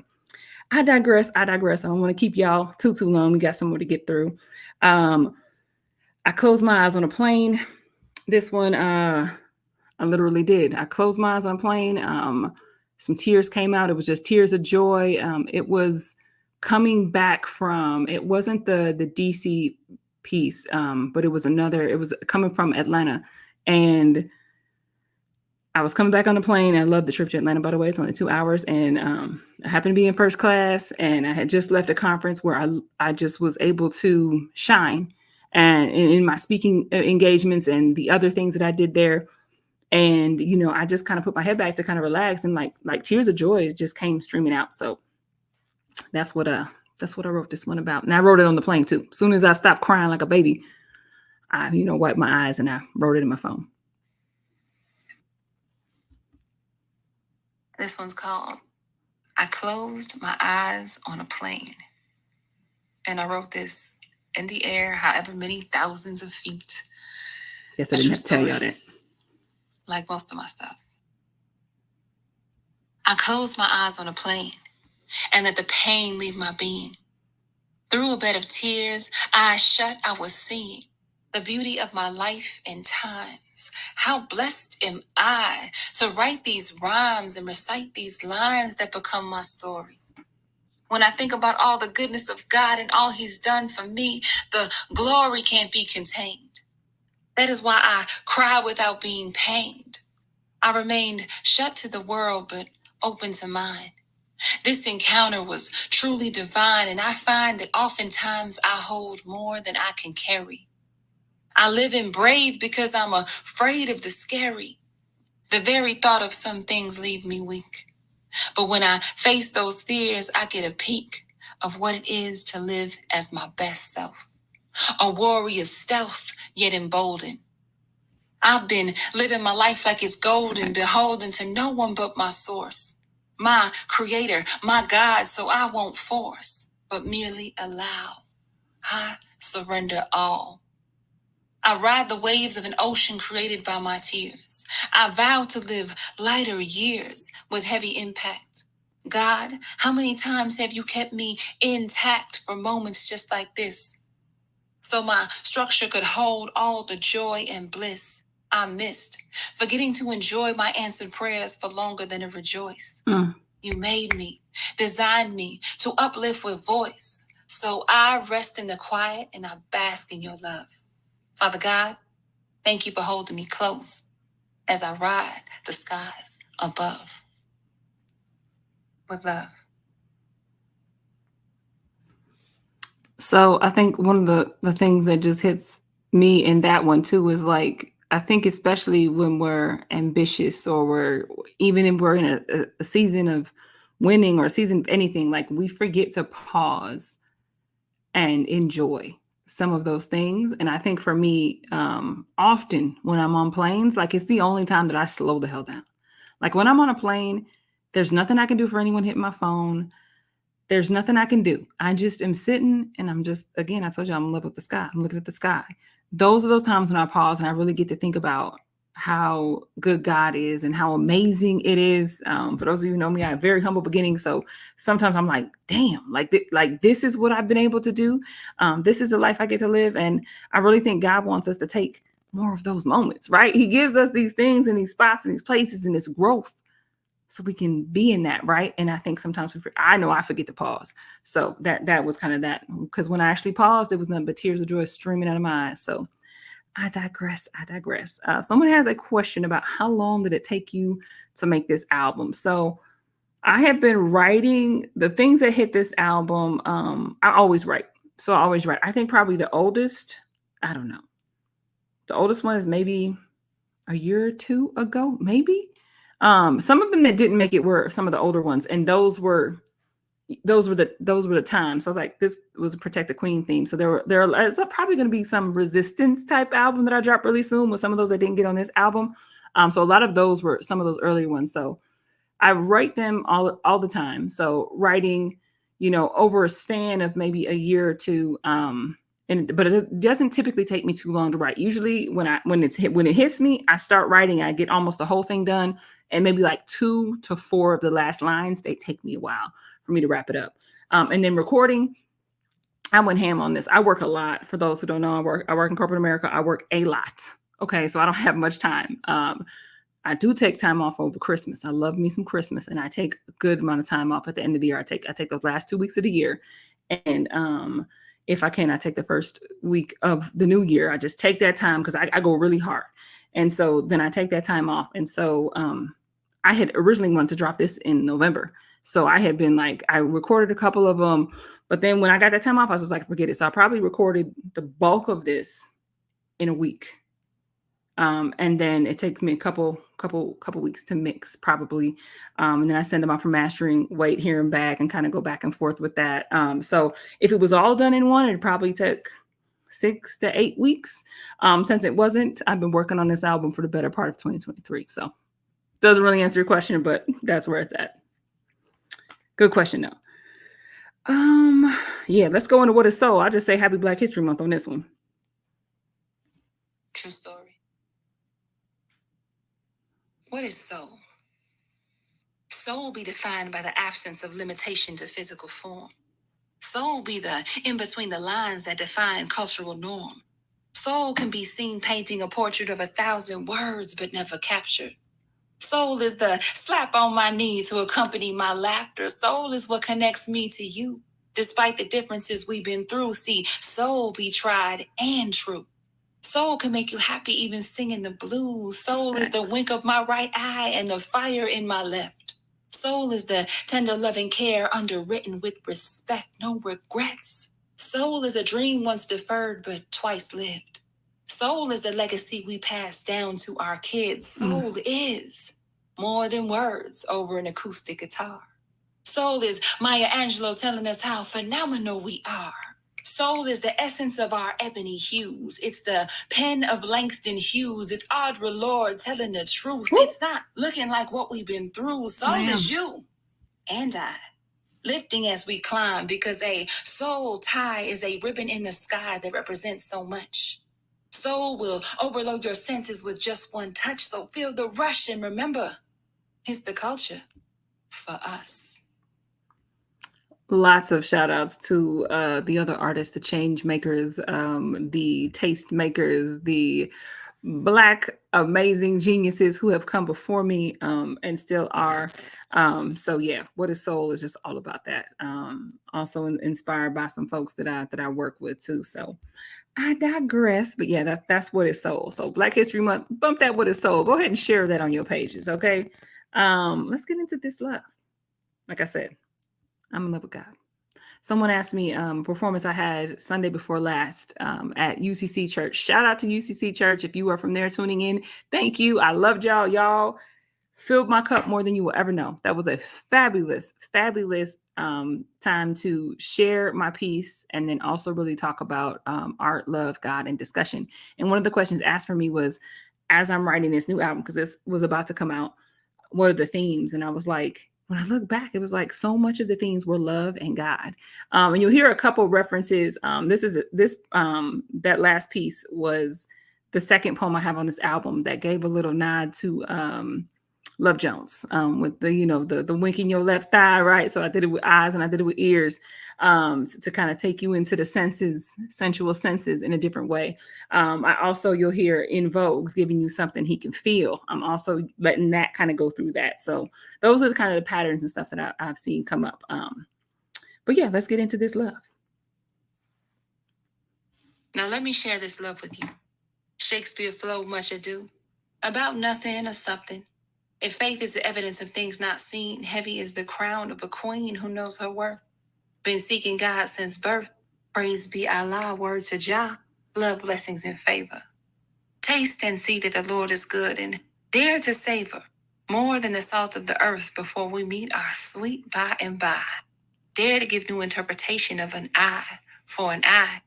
I digress. I don't want to keep y'all too long. We got some more to get through. I closed my eyes on a plane. This one, I literally did. I closed my eyes on a plane. Some tears came out. It was just tears of joy. It was coming back from, it wasn't the DC piece, but it was coming from Atlanta. And I was coming back on the plane. I love the trip to Atlanta, by the way. It's only 2 hours. And I happened to be in first class, and I had just left a conference where I just was able to shine, and in my speaking engagements and the other things that I did there. And, I just kind of put my head back to kind of relax, and like tears of joy just came streaming out. So that's what I wrote this one about. And I wrote it on the plane too. As soon as I stopped crying like a baby, I, wiped my eyes and I wrote it in my phone. This one's called I Closed My Eyes on a Plane. And I wrote this in the air, however many thousands of feet. Yes, I didn't have to tell y'all that. Like most of my stuff. I closed my eyes on a plane and let the pain leave my being. Through a bed of tears, eyes shut, I was seeing the beauty of my life and times. How blessed am I to write these rhymes and recite these lines that become my story. When I think about all the goodness of God and all He's done for me, the glory can't be contained. That is why I cry without being pained. I remained shut to the world, but open to mine. This encounter was truly divine, and I find that oftentimes I hold more than I can carry. I live in brave because I'm afraid of the scary. The very thought of some things leave me weak. But when I face those fears, I get a peek of what it is to live as my best self. A warrior stealth, yet emboldened. I've been living my life like it's golden, beholden to no one but my source, my creator, my God, so I won't force, but merely allow. I surrender all. I ride the waves of an ocean created by my tears. I vow to live lighter years with heavy impact. God, how many times have you kept me intact for moments just like this? So my structure could hold all the joy and bliss I missed, forgetting to enjoy my answered prayers for longer than to rejoice. You made me, designed me to uplift with voice. So I rest in the quiet and I bask in your love. Father God, thank you for holding me close as I ride the skies above. With love. So I think one of the things that just hits me in that one too is like I think especially when we're ambitious or we're even if we're in a season of winning or a season of anything, like we forget to pause and enjoy some of those things. And I think for me, often when I'm on planes, like it's the only time that I slow the hell down. Like when I'm on a plane, there's nothing I can do for anyone hitting my phone. There's nothing I can do. I just am sitting and I'm just, again, I told you I'm in love with the sky. I'm looking at the sky. Those are those times when I pause and I really get to think about how good God is and how amazing it is. For those of you who know me, I have very humble beginnings. So sometimes I'm like, damn, like this is what I've been able to do. This is the life I get to live. And I really think God wants us to take more of those moments, right? He gives us these things and these spots and these places and this growth so we can be in that, right? And I think sometimes I know I forget to pause. So that was kind of that, because when I actually paused, it was nothing but tears of joy streaming out of my eyes. So I digress. Someone has a question about how long did it take you to make this album? So I have been writing the things that hit this album. I always write. So I always write. I think probably the oldest, I don't know. The oldest one is maybe a year or two ago, maybe. Some of them that didn't make it were some of the older ones, and those were the times. So like this was a Protect the Queen theme. So there's probably going to be some Resistance type album that I drop really soon with some of those that didn't get on this album. So a lot of those were some of those earlier ones. So I write them all the time. So writing, over a span of maybe a year or two. But it doesn't typically take me too long to write. Usually when it hits me, I start writing. I get almost the whole thing done, and maybe like 2 to 4 of the last lines, they take me a while for me to wrap it up. And then recording, I went ham on this. I work a lot. For those who don't know, I work in corporate America. I work a lot. Okay, so I don't have much time. I do take time off over Christmas. I love me some Christmas, and I take a good amount of time off at the end of the year. I take those last 2 weeks of the year, and if I can, I take the first week of the new year. I just take that time because I go really hard, and so then I take that time off. And so I had originally wanted to drop this in November, so I had been like, I recorded a couple of them, but then when I got that time off, I was just like, forget it. So I probably recorded the bulk of this in a week. And then it takes me a couple weeks to mix probably. And then I send them out for mastering, wait here and back, and kind of go back and forth with that. So if it was all done in one, it'd probably take 6 to 8 weeks. Since it wasn't, I've been working on this album for the better part of 2023. So doesn't really answer your question, but that's where it's at. Good question though. Yeah, let's go into what is soul. I'll just say Happy Black History Month on this one. True story. What is soul? Soul be defined by the absence of limitation to physical form. Soul be the in between the lines that define cultural norm. Soul can be seen painting a portrait of 1,000 words but never captured. Soul is the slap on my knee to accompany my laughter. Soul is what connects me to you. Despite the differences we've been through, see, soul be tried and true. Soul can make you happy even singing the blues. Soul is the wink of my right eye and the fire in my left. Soul is the tender loving care underwritten with respect, no regrets. Soul is a dream once deferred but twice lived. Soul is a legacy we pass down to our kids. Soul is more than words over an acoustic guitar. Soul is Maya Angelou telling us how phenomenal we are. Soul is the essence of our ebony hues. It's the pen of Langston Hughes. It's Audre Lorde telling the truth. Woo. It's not looking like what we've been through. Soul is you and I, lifting as we climb, because a soul tie is a ribbon in the sky that represents so much. Soul will overload your senses with just one touch, so feel the rush and remember, it's the culture for us. Lots of shout outs to the other artists, the change makers, the taste makers, the Black amazing geniuses who have come before me and still are. So yeah, What is Soul is just all about that. Also inspired by some folks that I work with too. So I digress, but yeah, that's What is Soul. So Black History Month, bump that What is Soul. Go ahead and share that on your pages, okay? Let's get into this love. Like I said, I'm in love with God. Someone asked me performance I had Sunday before last at UCC Church. Shout out to UCC Church. If you are from there tuning in, thank you. I loved y'all. Y'all filled my cup more than you will ever know. That was a fabulous, fabulous time to share my piece and then also really talk about art, love, God, and discussion. And one of the questions asked for me was, as I'm writing this new album, because this was about to come out, what are the themes? And I was like, when I look back, it was like so much of the themes were love and God. And you'll hear a couple references. That last piece was the second poem I have on this album that gave a little nod to Love Jones with the winking your left thigh, right? So I did it with eyes and I did it with ears to kind of take you into the senses, sensual senses in a different way. I also, you'll hear In Vogue's giving you something he can feel. I'm also letting that kind of go through that. So those are the kind of the patterns and stuff that I've seen come up. But yeah, let's get into this love. Now let me share this love with you. Shakespeare flowed much ado about nothing or something. If faith is the evidence of things not seen, heavy is the crown of a queen who knows her worth. Been seeking God since birth. Praise be Allah, word to Jah. Love, blessings, and favor. Taste and see that the Lord is good and dare to savor more than the salt of the earth before we meet our sweet by and by. Dare to give new interpretation of an eye for an eye.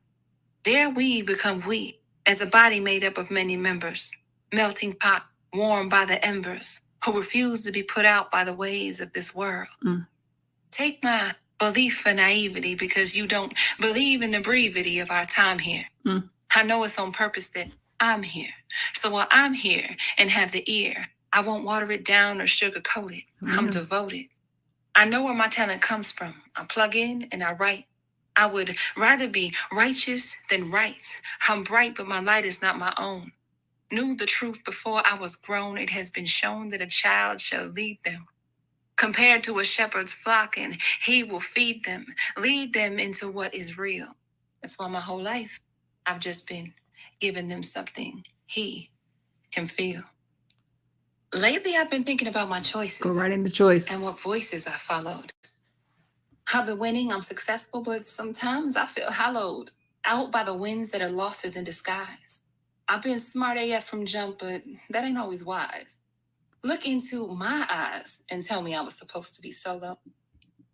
Dare we become we, as a body made up of many members, melting pot warmed by the embers, who refuse to be put out by the ways of this world. Take my belief for naivety because you don't believe in the brevity of our time here. I know it's on purpose that I'm here. So while I'm here and have the ear, I won't water it down or sugarcoat it. I'm devoted. I know where my talent comes from. I plug in and I write. I would rather be righteous than right. I'm bright, but my light is not my own. Knew the truth before I was grown. It has been shown that a child shall lead them. Compared to a shepherd's flock, and he will feed them, lead them into what is real. That's why my whole life I've just been giving them something he can feel. Lately, I've been thinking about my choices. Go right into choices. And what voices I followed. I've been winning, I'm successful, but sometimes I feel hollowed out by the wins that are losses in disguise. I've been smart AF from jump, but that ain't always wise. Look into my eyes and tell me I was supposed to be solo.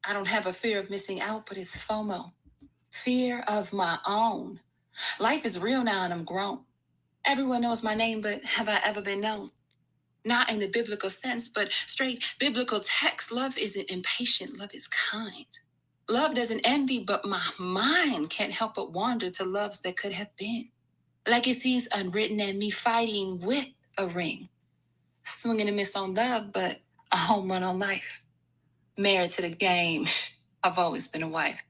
I don't have a fear of missing out, but it's FOMO. Fear of my own. Life is real now and I'm grown. Everyone knows my name, but have I ever been known? Not in the biblical sense, but straight biblical text. Love isn't impatient, love is kind. Love doesn't envy, but my mind can't help but wander to loves that could have been. Legacies unwritten and me fighting with a ring. Swinging a miss on love, but a home run on life. Married to the game. I've always been a wife.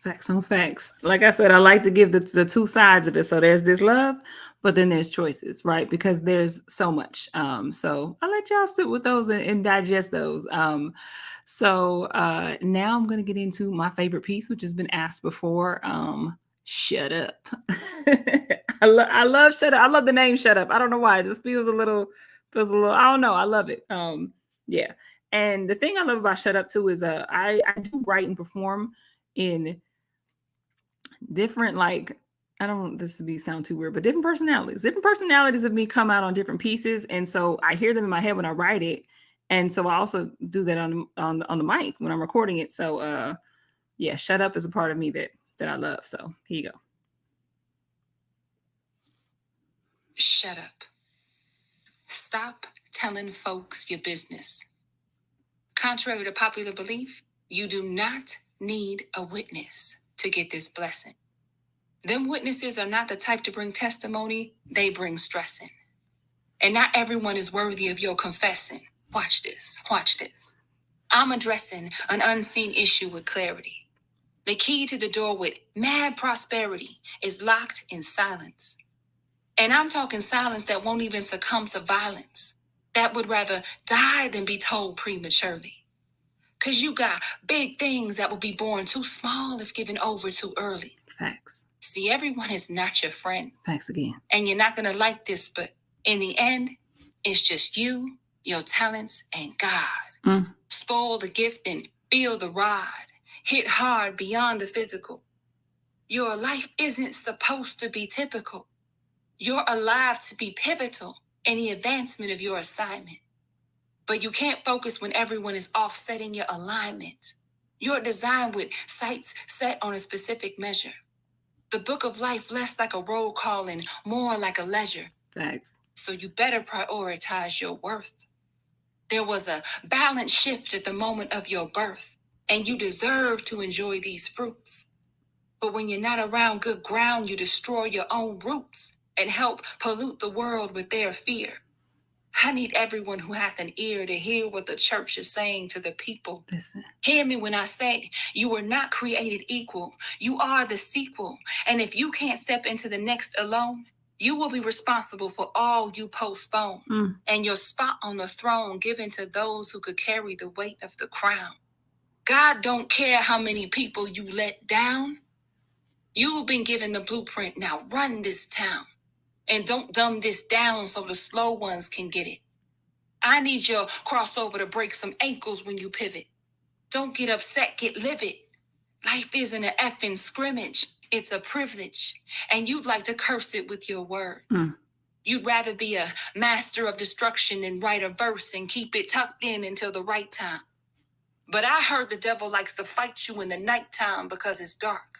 Facts on facts. Like I said, I like to give the two sides of it. So there's this love, but then there's choices, right? Because there's so much. So I'll let y'all sit with those and digest those. So now I'm going to get into my favorite piece, which has been asked before. Shut Up. I love Shut Up. I love the name Shut Up. I don't know why. It just feels a little, I don't know. I love it. Yeah. And the thing I love about Shut Up too is I do write and perform in different, like, I don't want this to be sound too weird, but different personalities. Different personalities of me come out on different pieces. And so I hear them in my head when I write it. And so I also do that on the mic when I'm recording it. So yeah, Shut Up is a part of me that I love. So here you go. Shut up. Stop telling folks your business. Contrary to popular belief, you do not need a witness to get this blessing. Them witnesses are not the type to bring testimony, they bring stressing. And not everyone is worthy of your confessing. Watch this, watch this. I'm addressing an unseen issue with clarity. The key to the door with mad prosperity is locked in silence. And I'm talking silence that won't even succumb to violence, that would rather die than be told prematurely. Because you got big things that will be born too small if given over too early. Facts. See, everyone is not your friend. Facts again. And you're not going to like this, but in the end, it's just you, your talents, and God. Spoil the gift and feel the rod. Hit hard beyond the physical. Your life isn't supposed to be typical. You're alive to be pivotal in the advancement of your assignment. But you can't focus when everyone is offsetting your alignment. You're designed with sights set on a specific measure. The book of life less like a roll call and more like a leisure. Thanks. So you better prioritize your worth. There was a balance shift at the moment of your birth, and you deserve to enjoy these fruits. But when you're not around good ground, you destroy your own roots and help pollute the world with their fear. I need everyone who hath an ear to hear what the church is saying to the people. Listen. Hear me when I say you were not created equal. You are the sequel. And if you can't step into the next alone, you will be responsible for all you postpone. And your spot on the throne given to those who could carry the weight of the crown. God don't care how many people you let down. You've been given the blueprint. Now run this town. And don't dumb this down so the slow ones can get it. I need your crossover to break some ankles when you pivot. Don't get upset, get livid. Life isn't an effing scrimmage. It's a privilege. And you'd like to curse it with your words. You'd rather be a master of destruction than write a verse and keep it tucked in until the right time. But I heard the devil likes to fight you in the nighttime because it's dark.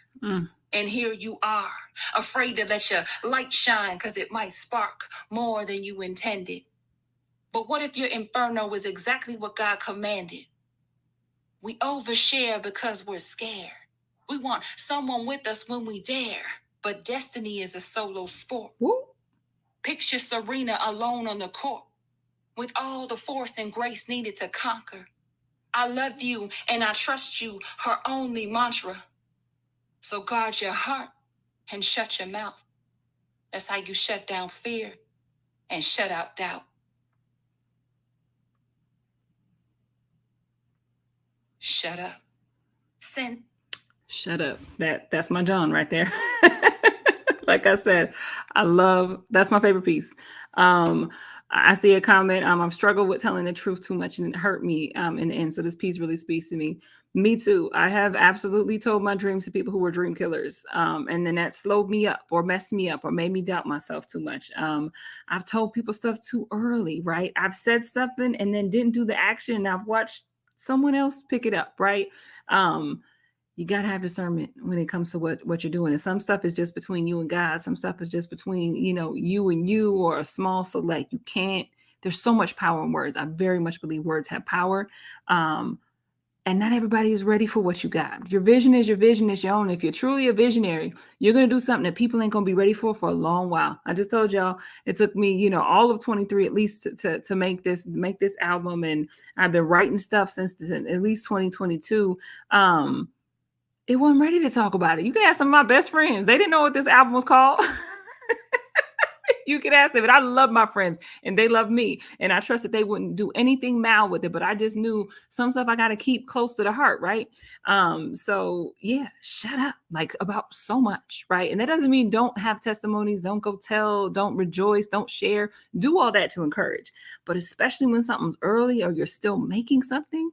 And here you are, afraid to let your light shine because it might spark more than you intended. But what if your inferno is exactly what God commanded? We overshare because we're scared. We want someone with us when we dare. But destiny is a solo sport. Picture Serena alone on the court with all the force and grace needed to conquer. I love you and I trust you, her only mantra. So guard your heart and shut your mouth. That's how you shut down fear and shut out doubt. Shut up. Sin. Shut up. That's my John right there. Like I said, that's my favorite piece. I see a comment. I've struggled with telling the truth too much and it hurt me in the end. So this piece really speaks to me. Me too. I have absolutely told my dreams to people who were dream killers. And then that slowed me up or messed me up or made me doubt myself too much. I've told people stuff too early, right? I've said something and then didn't do the action. And I've watched someone else pick it up, right? You got to have discernment when it comes to what you're doing. And some stuff is just between you and God. Some stuff is just between, you and you or a small select. You can't, there's so much power in words. I very much believe words have power. And not everybody is ready for what you got. Your vision is your own. If you're truly a visionary, you're going to do something that people ain't going to be ready for a long while. I just told y'all, it took me, all of 23 at least to make this album. And I've been writing stuff since at least 2022. It wasn't ready to talk about it. You can ask some of my best friends. They didn't know what this album was called. You can ask them. And I love my friends and they love me. And I trust that they wouldn't do anything mal with it. But I just knew some stuff I got to keep close to the heart. Right. So yeah, shut up like about so much. Right. And that doesn't mean don't have testimonies, don't go tell, don't rejoice, don't share, do all that to encourage. But especially when something's early or you're still making something,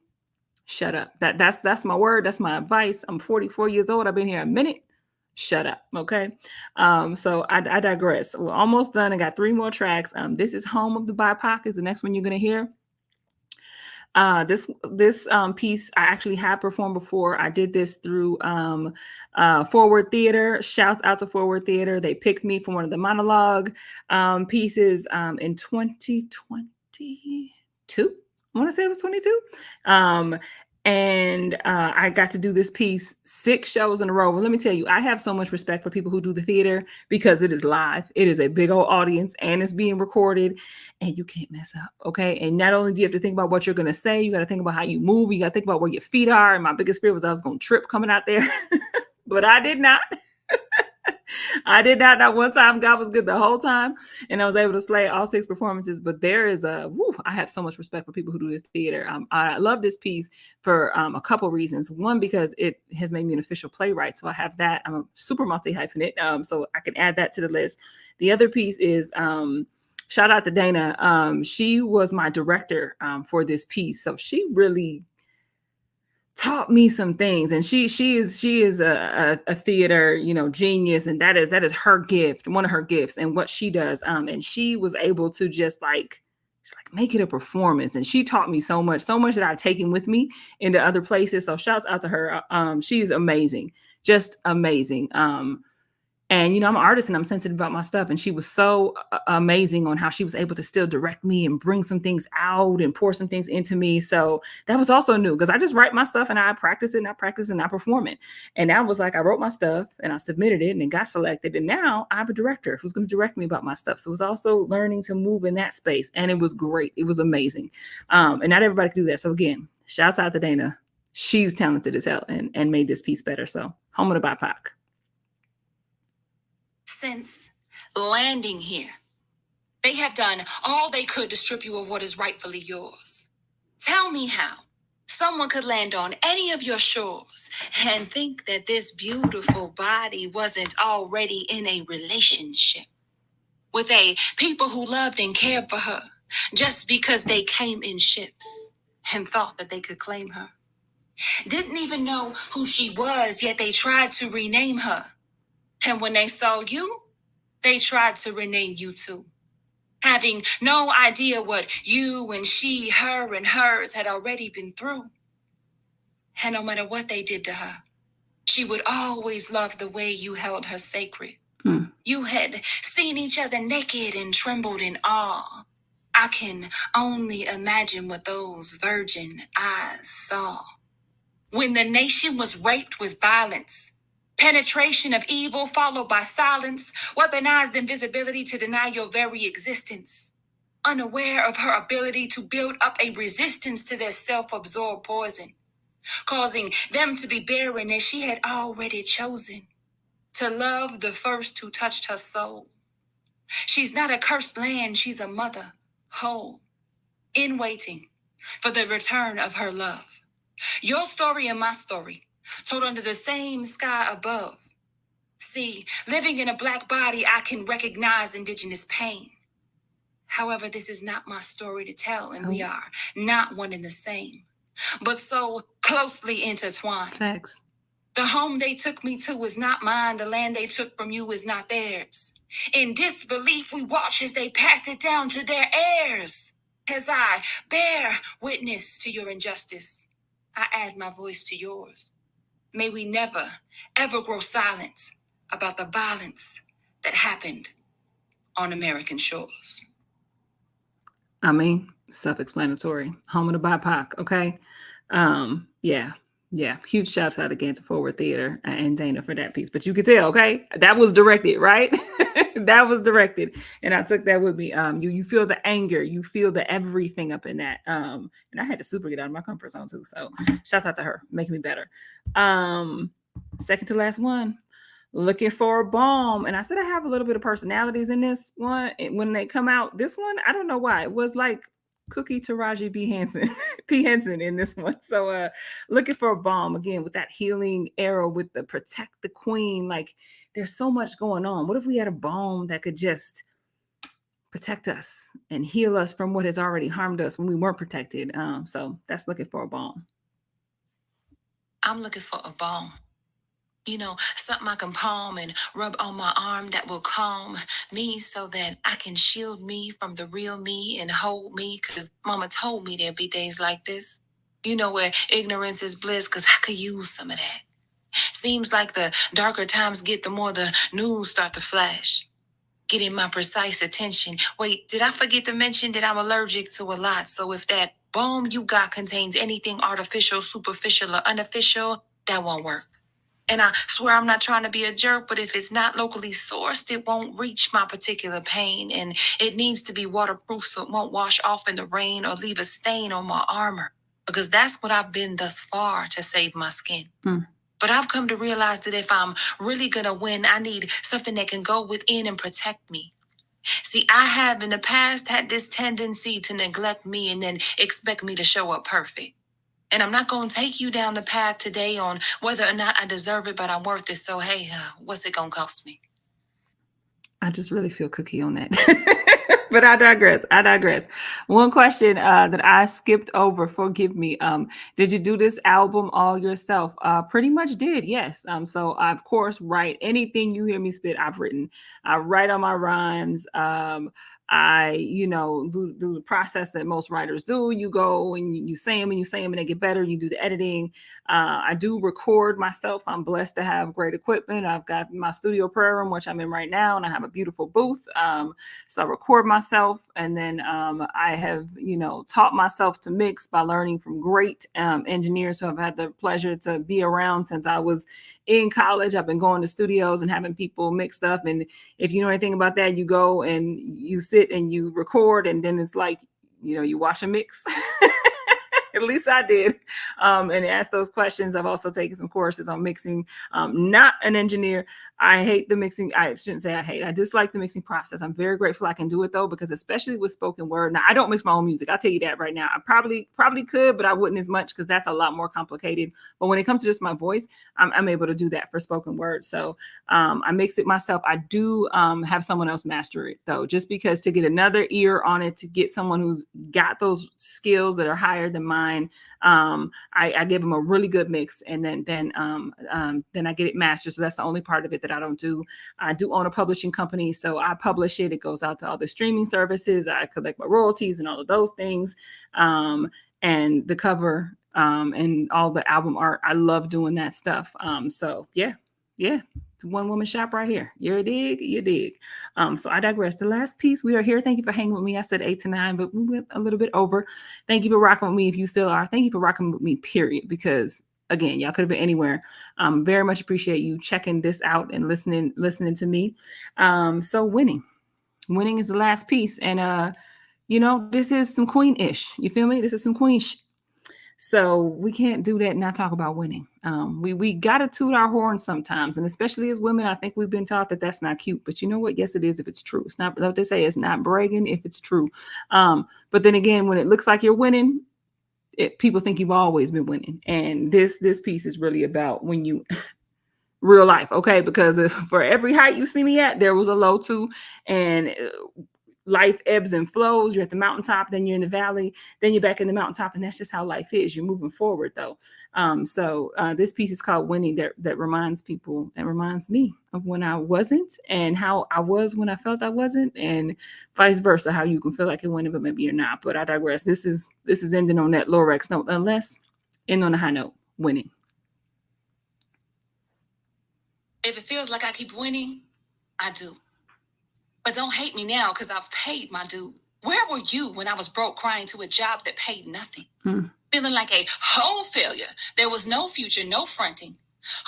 shut up. That's my word. That's my advice. I'm 44 years old. I've been here a minute. Shut up. Okay. So I digress. We're almost done. I got 3 more tracks. This is Home of the BIPOC is the next one you're gonna hear. This piece I actually have performed before. I did this through Forward Theater. Shouts out to Forward Theater. They picked me for one of the monologue pieces in 2022. I want to say it was 22. And I got to do this piece 6 shows in a row. Well, let me tell you, I have so much respect for people who do the theater because it is live. It is a big old audience and it's being recorded and you can't mess up. Okay. And not only do you have to think about what you're going to say, you got to think about how you move. You got to think about where your feet are. And my biggest fear was I was going to trip coming out there, but I did not. I did not. Not one time. God was good the whole time. And I was able to slay all 6 performances. But there is I have so much respect for people who do this theater. I love this piece for a couple reasons. One, because it has made me an official playwright. So I have that. I'm a super multi-hyphenate. So I can add that to the list. The other piece is shout out to Dana. She was my director for this piece. So she really taught me some things, and she is a theater genius, and that is her gift, one of her gifts, and what she does. And she was able to just make it a performance, and she taught me so much that I've taken with me into other places. So shouts out to her. She's amazing, just amazing. And, I'm an artist and I'm sensitive about my stuff. And she was so amazing on how she was able to still direct me and bring some things out and pour some things into me. So that was also new because I just write my stuff and I practice it and I practice and I perform it. And that was like, I wrote my stuff and I submitted it and it got selected. And now I have a director who's going to direct me about my stuff. So it was also learning to move in that space. And it was great. It was amazing. And not everybody can do that. So again, shouts out to Dana. She's talented as hell and made this piece better. So Home of the BIPOC. Since landing here, they have done all they could to strip you of what is rightfully yours. Tell me how someone could land on any of your shores and think that this beautiful body wasn't already in a relationship with a people who loved and cared for her just because they came in ships and thought that they could claim her. Didn't even know who she was, yet they tried to rename her. And when they saw you, they tried to rename you too. Having no idea what you and she, her and hers had already been through. And no matter what they did to her, she would always love the way you held her sacred. You had seen each other naked and trembled in awe. I can only imagine what those virgin eyes saw. When the nation was raped with violence, penetration of evil followed by silence, weaponized invisibility to deny your very existence, unaware of her ability to build up a resistance to their self-absorbed poison, causing them to be barren as she had already chosen to love the first who touched her soul. She's not a cursed land, she's a mother, whole, in waiting for the return of her love. Your story and my story, told under the same sky above. See, living in a Black body, I can recognize indigenous pain. However, this is not my story to tell, and we are not one and the same, but so closely intertwined. Thanks. The home they took me to is not mine. The land they took from you is not theirs. In disbelief, we watch as they pass it down to their heirs. As I bear witness to your injustice, I add my voice to yours. May we never, ever grow silent about the violence that happened on American shores. I mean, self-explanatory. Home of the BIPOC, okay? Yeah. Huge shouts out again to Forward Theater and Dana for that piece. But you could tell, okay? That was directed, right? That was directed. And I took that with me. You feel the anger. You feel the everything up in that. And I had to super get out of my comfort zone too. So shouts out to her, making me better. Second to last one. Looking for a bomb. And I said I have a little bit of personalities in this one. And when they come out, this one, I don't know why. It was like Cookie Taraji B. Henson, P. Henson in this one. So looking for a bomb again with that healing arrow with the protect the queen. Like there's so much going on. What if we had a bomb that could just protect us and heal us from what has already harmed us when we weren't protected? So that's looking for a bomb. I'm looking for a balm. Something I can palm and rub on my arm that will calm me so that I can shield me from the real me and hold me. Cause mama told me there'd be days like this. Where ignorance is bliss, cause I could use some of that. Seems like the darker times get, the more the news start to flash. Getting my precise attention. Wait, did I forget to mention that I'm allergic to a lot? So if that balm you got contains anything artificial, superficial, or unofficial, that won't work. And I swear I'm not trying to be a jerk, but if it's not locally sourced, it won't reach my particular pain. And it needs to be waterproof so it won't wash off in the rain or leave a stain on my armor. Because that's what I've been thus far to save my skin. Mm. But I've come to realize that if I'm really going to win, I need something that can go within and protect me. See, I have in the past had this tendency to neglect me and then expect me to show up perfect. And I'm not going to take you down the path today on whether or not I deserve it, but I'm worth it. So, hey, what's it going to cost me? I just really feel Cookie on that. But I digress. I digress. One question that I skipped over, forgive me. Did you do this album all yourself? Pretty much did, yes. So I, of course, write anything you hear me spit, I've written. I write on my rhymes. I, do the process that most writers do. You go and you say them and you say them and they get better. You do the editing. I do record myself. I'm blessed to have great equipment. I've got my studio prayer room, which I'm in right now, and I have a beautiful booth. So I record myself, and then I have, taught myself to mix by learning from great engineers who I've had the pleasure to be around since I was in college. I've been going to studios and having people mix stuff. And if you know anything about that, you go and you sit and you record, and then it's like, you watch a mix. At least I did. And ask those questions. I've also taken some courses on mixing. Not an engineer. I hate the mixing. I shouldn't say I hate. I dislike the mixing process. I'm very grateful I can do it though, because especially with spoken word. Now I don't mix my own music. I'll tell you that right now. I probably could, but I wouldn't as much because that's a lot more complicated. But when it comes to just my voice, I'm able to do that for spoken word. So I mix it myself. I do have someone else master it though, just because to get another ear on it, to get someone who's got those skills that are higher than mine. I give them a really good mix, and then I get it mastered. So that's the only part of it that I don't do. I do own a publishing company, so I publish it. It goes out to all the streaming services. I collect my royalties and all of those things, and the cover and all the album art. I love doing that stuff. So yeah. It's a one woman shop right here. You dig. So I digress. The last piece, we are here. Thank you for hanging with me. I said 8 to 9, but we went a little bit over. Thank you for rocking with me. If you still are, thank you for rocking with me, period. Because again, y'all could have been anywhere. Very much appreciate you checking this out and listening to me. So winning is the last piece. And this is some queen-ish. You feel me? This is some queen-ish. So we can't do that and not talk about winning. We got to toot our horn sometimes. And especially as women, I think we've been taught that that's not cute. But you know what? Yes, it is if it's true. It's not what they say. It's not bragging if it's true. But then again, when it looks like you're winning, people think you've always been winning. And this piece is really about when you real life. Okay. Because for every height you see me at, there was a low too. And life ebbs and flows. You're at the mountaintop, then you're in the valley, then you're back in the mountaintop, and that's just how life is. You're moving forward, though. So this piece is called "Winning." That reminds people, and reminds me of when I wasn't, and how I was when I felt I wasn't, and vice versa. How you can feel like you're winning, but maybe you're not. But I digress. This is ending on that Lorex note, unless end on a high note. Winning. If it feels like I keep winning, I do. But don't hate me now because I've paid my due. Where were you when I was broke crying to a job that paid nothing? Feeling like a whole failure. There was no future, no fronting.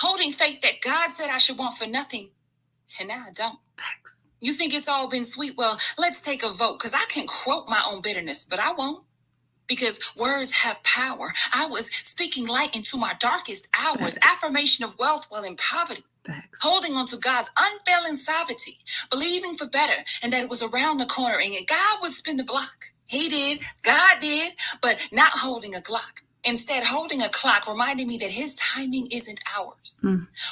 Holding faith that God said I should want for nothing. And now I don't. Facts. You think it's all been sweet? Well, let's take a vote because I can quote my own bitterness, but I won't. Because words have power. I was speaking light into my darkest hours. Facts. Affirmation of wealth while in poverty. Thanks. Holding on to God's unfailing sovereignty, believing for better and that it was around the corner and God would spin the block. He did, God did, but not holding a clock. Instead, holding a clock reminded me that his timing isn't ours.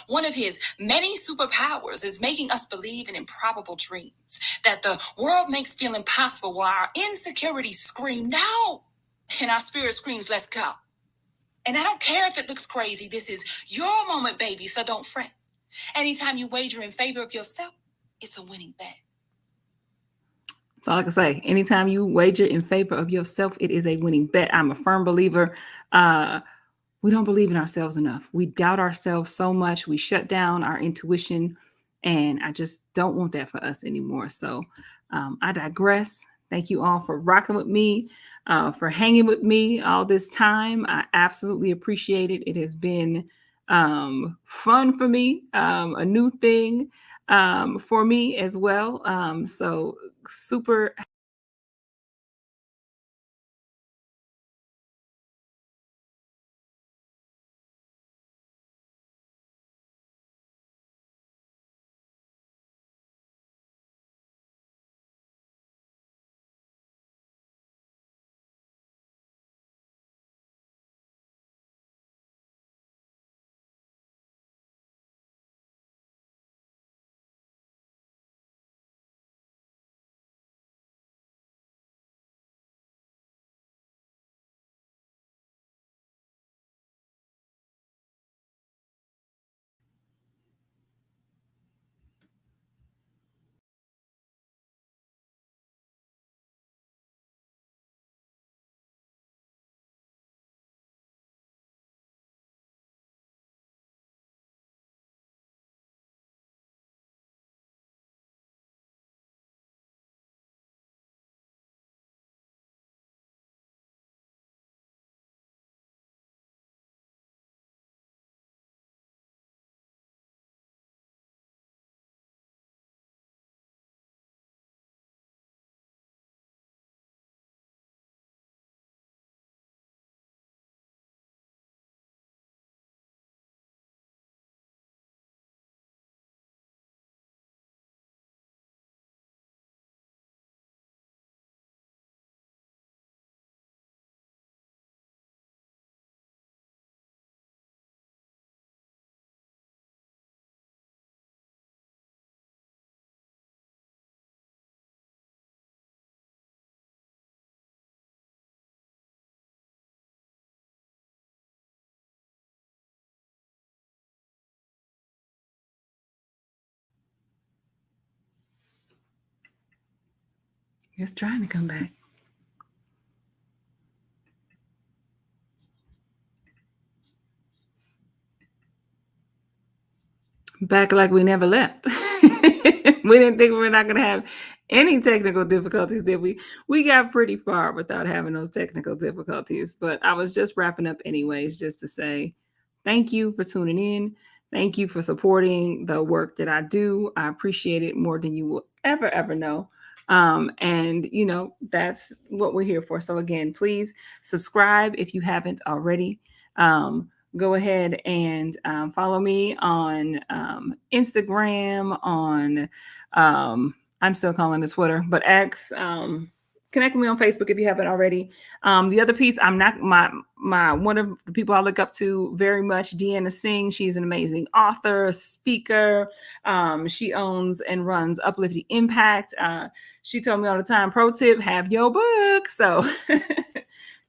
One of his many superpowers is making us believe in improbable dreams that the world makes feel impossible while our insecurities scream, no, and our spirit screams, let's go. And I don't care if it looks crazy. This is your moment, baby, so don't fret. Anytime you wager in favor of yourself, it's a winning bet. That's all I can say. Anytime you wager in favor of yourself, it is a winning bet. I'm a firm believer. We don't believe in ourselves enough. We doubt ourselves so much. We shut down our intuition. And I just don't want that for us anymore. So I digress. Thank you all for rocking with me, for hanging with me all this time. I absolutely appreciate it. It has been fun for me, a new thing for me as well. So super. It's trying to come back. Back like we never left. We didn't think we were not going to have any technical difficulties, did we? We got pretty far without having those technical difficulties. But I was just wrapping up, anyways, just to say thank you for tuning in. Thank you for supporting the work that I do. I appreciate it more than you will ever know. And, you know, that's what we're here for. So, again, please subscribe if you haven't already. Go ahead and follow me on Instagram, on I'm still calling it Twitter, but X. Connect with me on Facebook if you haven't already. The other piece, I'm not my one of the people I look up to very much, Deanna Singh. She's an amazing author, speaker. She owns and runs Uplifting Impact. She told me all the time, pro tip, have your book. So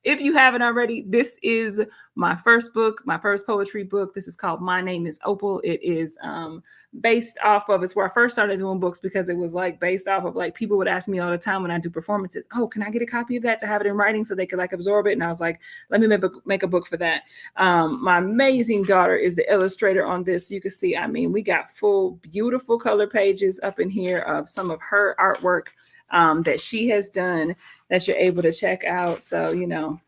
if you haven't already, this is my first book, my first poetry book. This is called My Name is Opal. It is based off of, it's where I first started doing books, because it was like based off of, like, people would ask me all the time when I do performances, oh, can I get a copy of that to have it in writing so they could like absorb it? And I was like, let me make a book for that. My amazing daughter is the illustrator on this. You can see, I mean, we got full, beautiful color pages up in here of some of her artwork that she has done that you're able to check out. So, you know,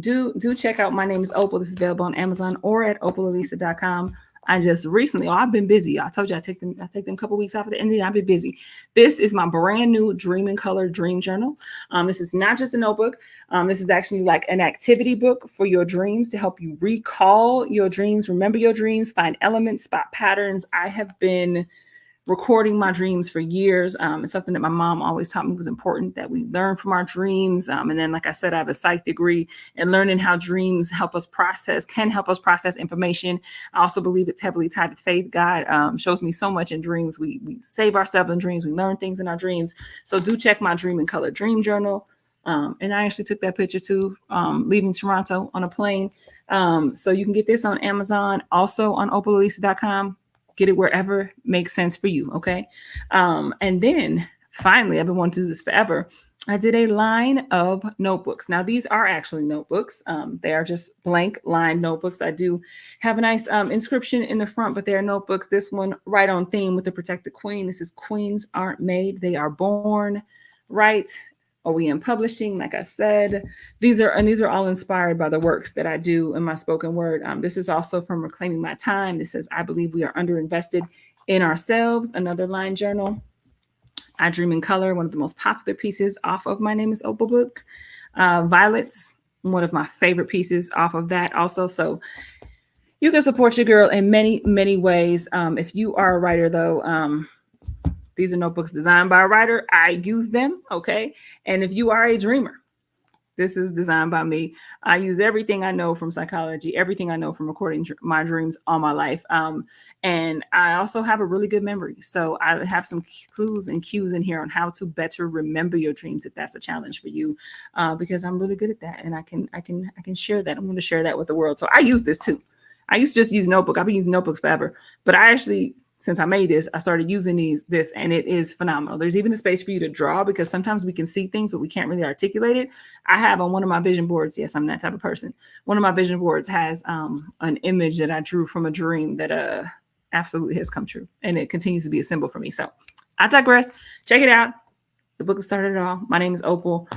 do check out My Name is Opal. This is available on Amazon or at opalalisa.com. I just recently, I've been busy. I told you I take them a couple weeks off at the end of the year. I've been busy. This is my brand new Dream in Color Dream Journal. This is not just a notebook. This is actually like an activity book for your dreams to help you recall your dreams, remember your dreams, find elements, spot patterns. I have been recording my dreams for years. It's something that my mom always taught me was important, that we learn from our dreams. And then, like I said, I have a psych degree, and learning how dreams can help us process information. I also believe it's heavily tied to faith. God shows me so much in dreams. We save ourselves in dreams. We learn things in our dreams. So do check my Dream in Color Dream Journal. And I actually took that picture too, leaving Toronto on a plane. So you can get this on Amazon, also on opalelisa.com. Get it wherever makes sense for you. Okay. And then finally, I've been wanting to do this forever. I did a line of notebooks. Now, these are actually notebooks. They are just blank line notebooks. I do have a nice inscription in the front, but they're notebooks. This one right on theme with the Protect the Queen. This is Queens Aren't Made, They Are Born. Right. OEM Publishing, like I said, these are all inspired by the works that I do in my spoken word. This is also from Reclaiming My Time. This says, I believe we are underinvested in ourselves. Another line journal. I Dream in Color, one of the most popular pieces off of My Name is Opal book. Violets, one of my favorite pieces off of that also. So you can support your girl in many, many ways. If you are a writer, though, these are notebooks designed by a writer. I use them, okay? And if you are a dreamer, this is designed by me. I use everything I know from psychology, everything I know from recording my dreams all my life. And I also have a really good memory. So I have some clues and cues in here on how to better remember your dreams if that's a challenge for you, because I'm really good at that. And I can share that. I'm going to share that with the world. So I use this too. I used to just use notebook. I've been using notebooks forever, but I actually, since I made this, I started using this, and it is phenomenal. There's even a space for you to draw, because sometimes we can see things, but we can't really articulate it. I have on one of my vision boards, yes, I'm that type of person. One of my vision boards has an image that I drew from a dream that absolutely has come true, and it continues to be a symbol for me. So I digress. Check it out. The book that started it all. My name is Opal.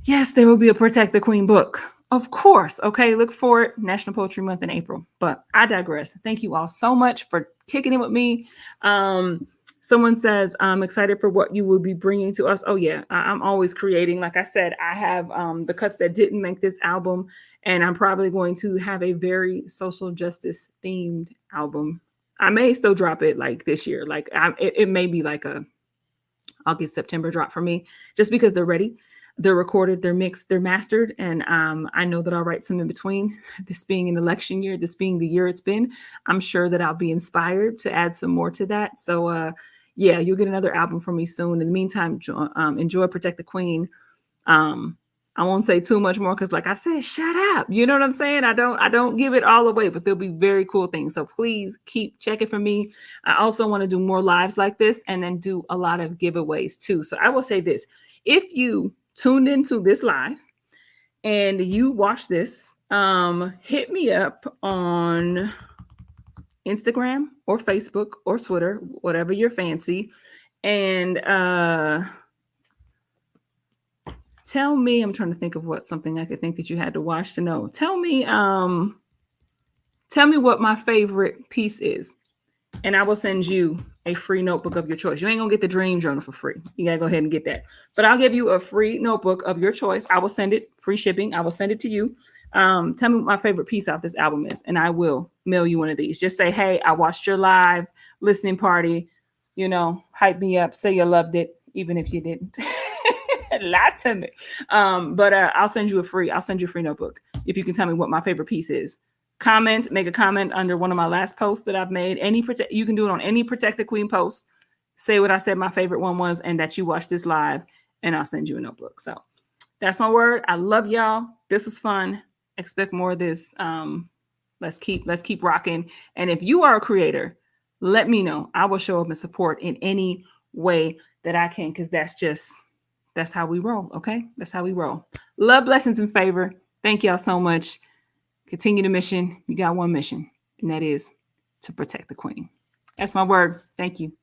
Yes, there will be a Protect the Queen book. Of course. Okay. Look for it. National Poetry Month in April. But I digress. Thank you all so much for kicking it with me. Someone says, I'm excited for what you will be bringing to us. Oh, yeah. I'm always creating. Like I said, I have the cuts that didn't make this album, and I'm probably going to have a very social justice themed album. I may still drop it like this year. Like it may be like a August, September drop for me, just because they're ready. They're recorded, they're mixed, they're mastered. And I know that I'll write some in between. This being an election year, this being the year it's been, I'm sure that I'll be inspired to add some more to that. So yeah, you'll get another album from me soon. In the meantime, enjoy Protect the Queen. I won't say too much more, because like I said, shut up. You know what I'm saying? I don't give it all away, but there'll be very cool things. So please keep checking for me. I also want to do more lives like this, and then do a lot of giveaways too. So I will say this: if you tuned into this live and you watch this, hit me up on Instagram or Facebook or Twitter, whatever you're fancy, and tell me, I'm trying to think of something I could think that you had to watch to know. Tell me what my favorite piece is, and I will send you a free notebook of your choice. You ain't gonna get the Dream Journal for free. You gotta go ahead and get that. But I'll give you a free notebook of your choice. I will send it, free shipping. I will send it to you. Tell me what my favorite piece off this album is, and I will mail you one of these. Just say, hey, I watched your live listening party. You know, hype me up. Say you loved it, even if you didn't. Lie to me. But I'll send you a free notebook if you can tell me what my favorite piece is. Make a comment under one of my last posts that I've made. You can do it on any Protect the Queen post. Say what I said my favorite one was, and that you watched this live, and I'll send you a notebook. So that's my word. I love y'all. This was fun. Expect more of this. Let's keep rocking. And if you are a creator, let me know. I will show up and support in any way that I can, because that's how we roll. Okay. That's how we roll. Love, blessings, and favor. Thank y'all so much. Continue the mission. You got one mission, and that is to protect the Queen. That's my word. Thank you.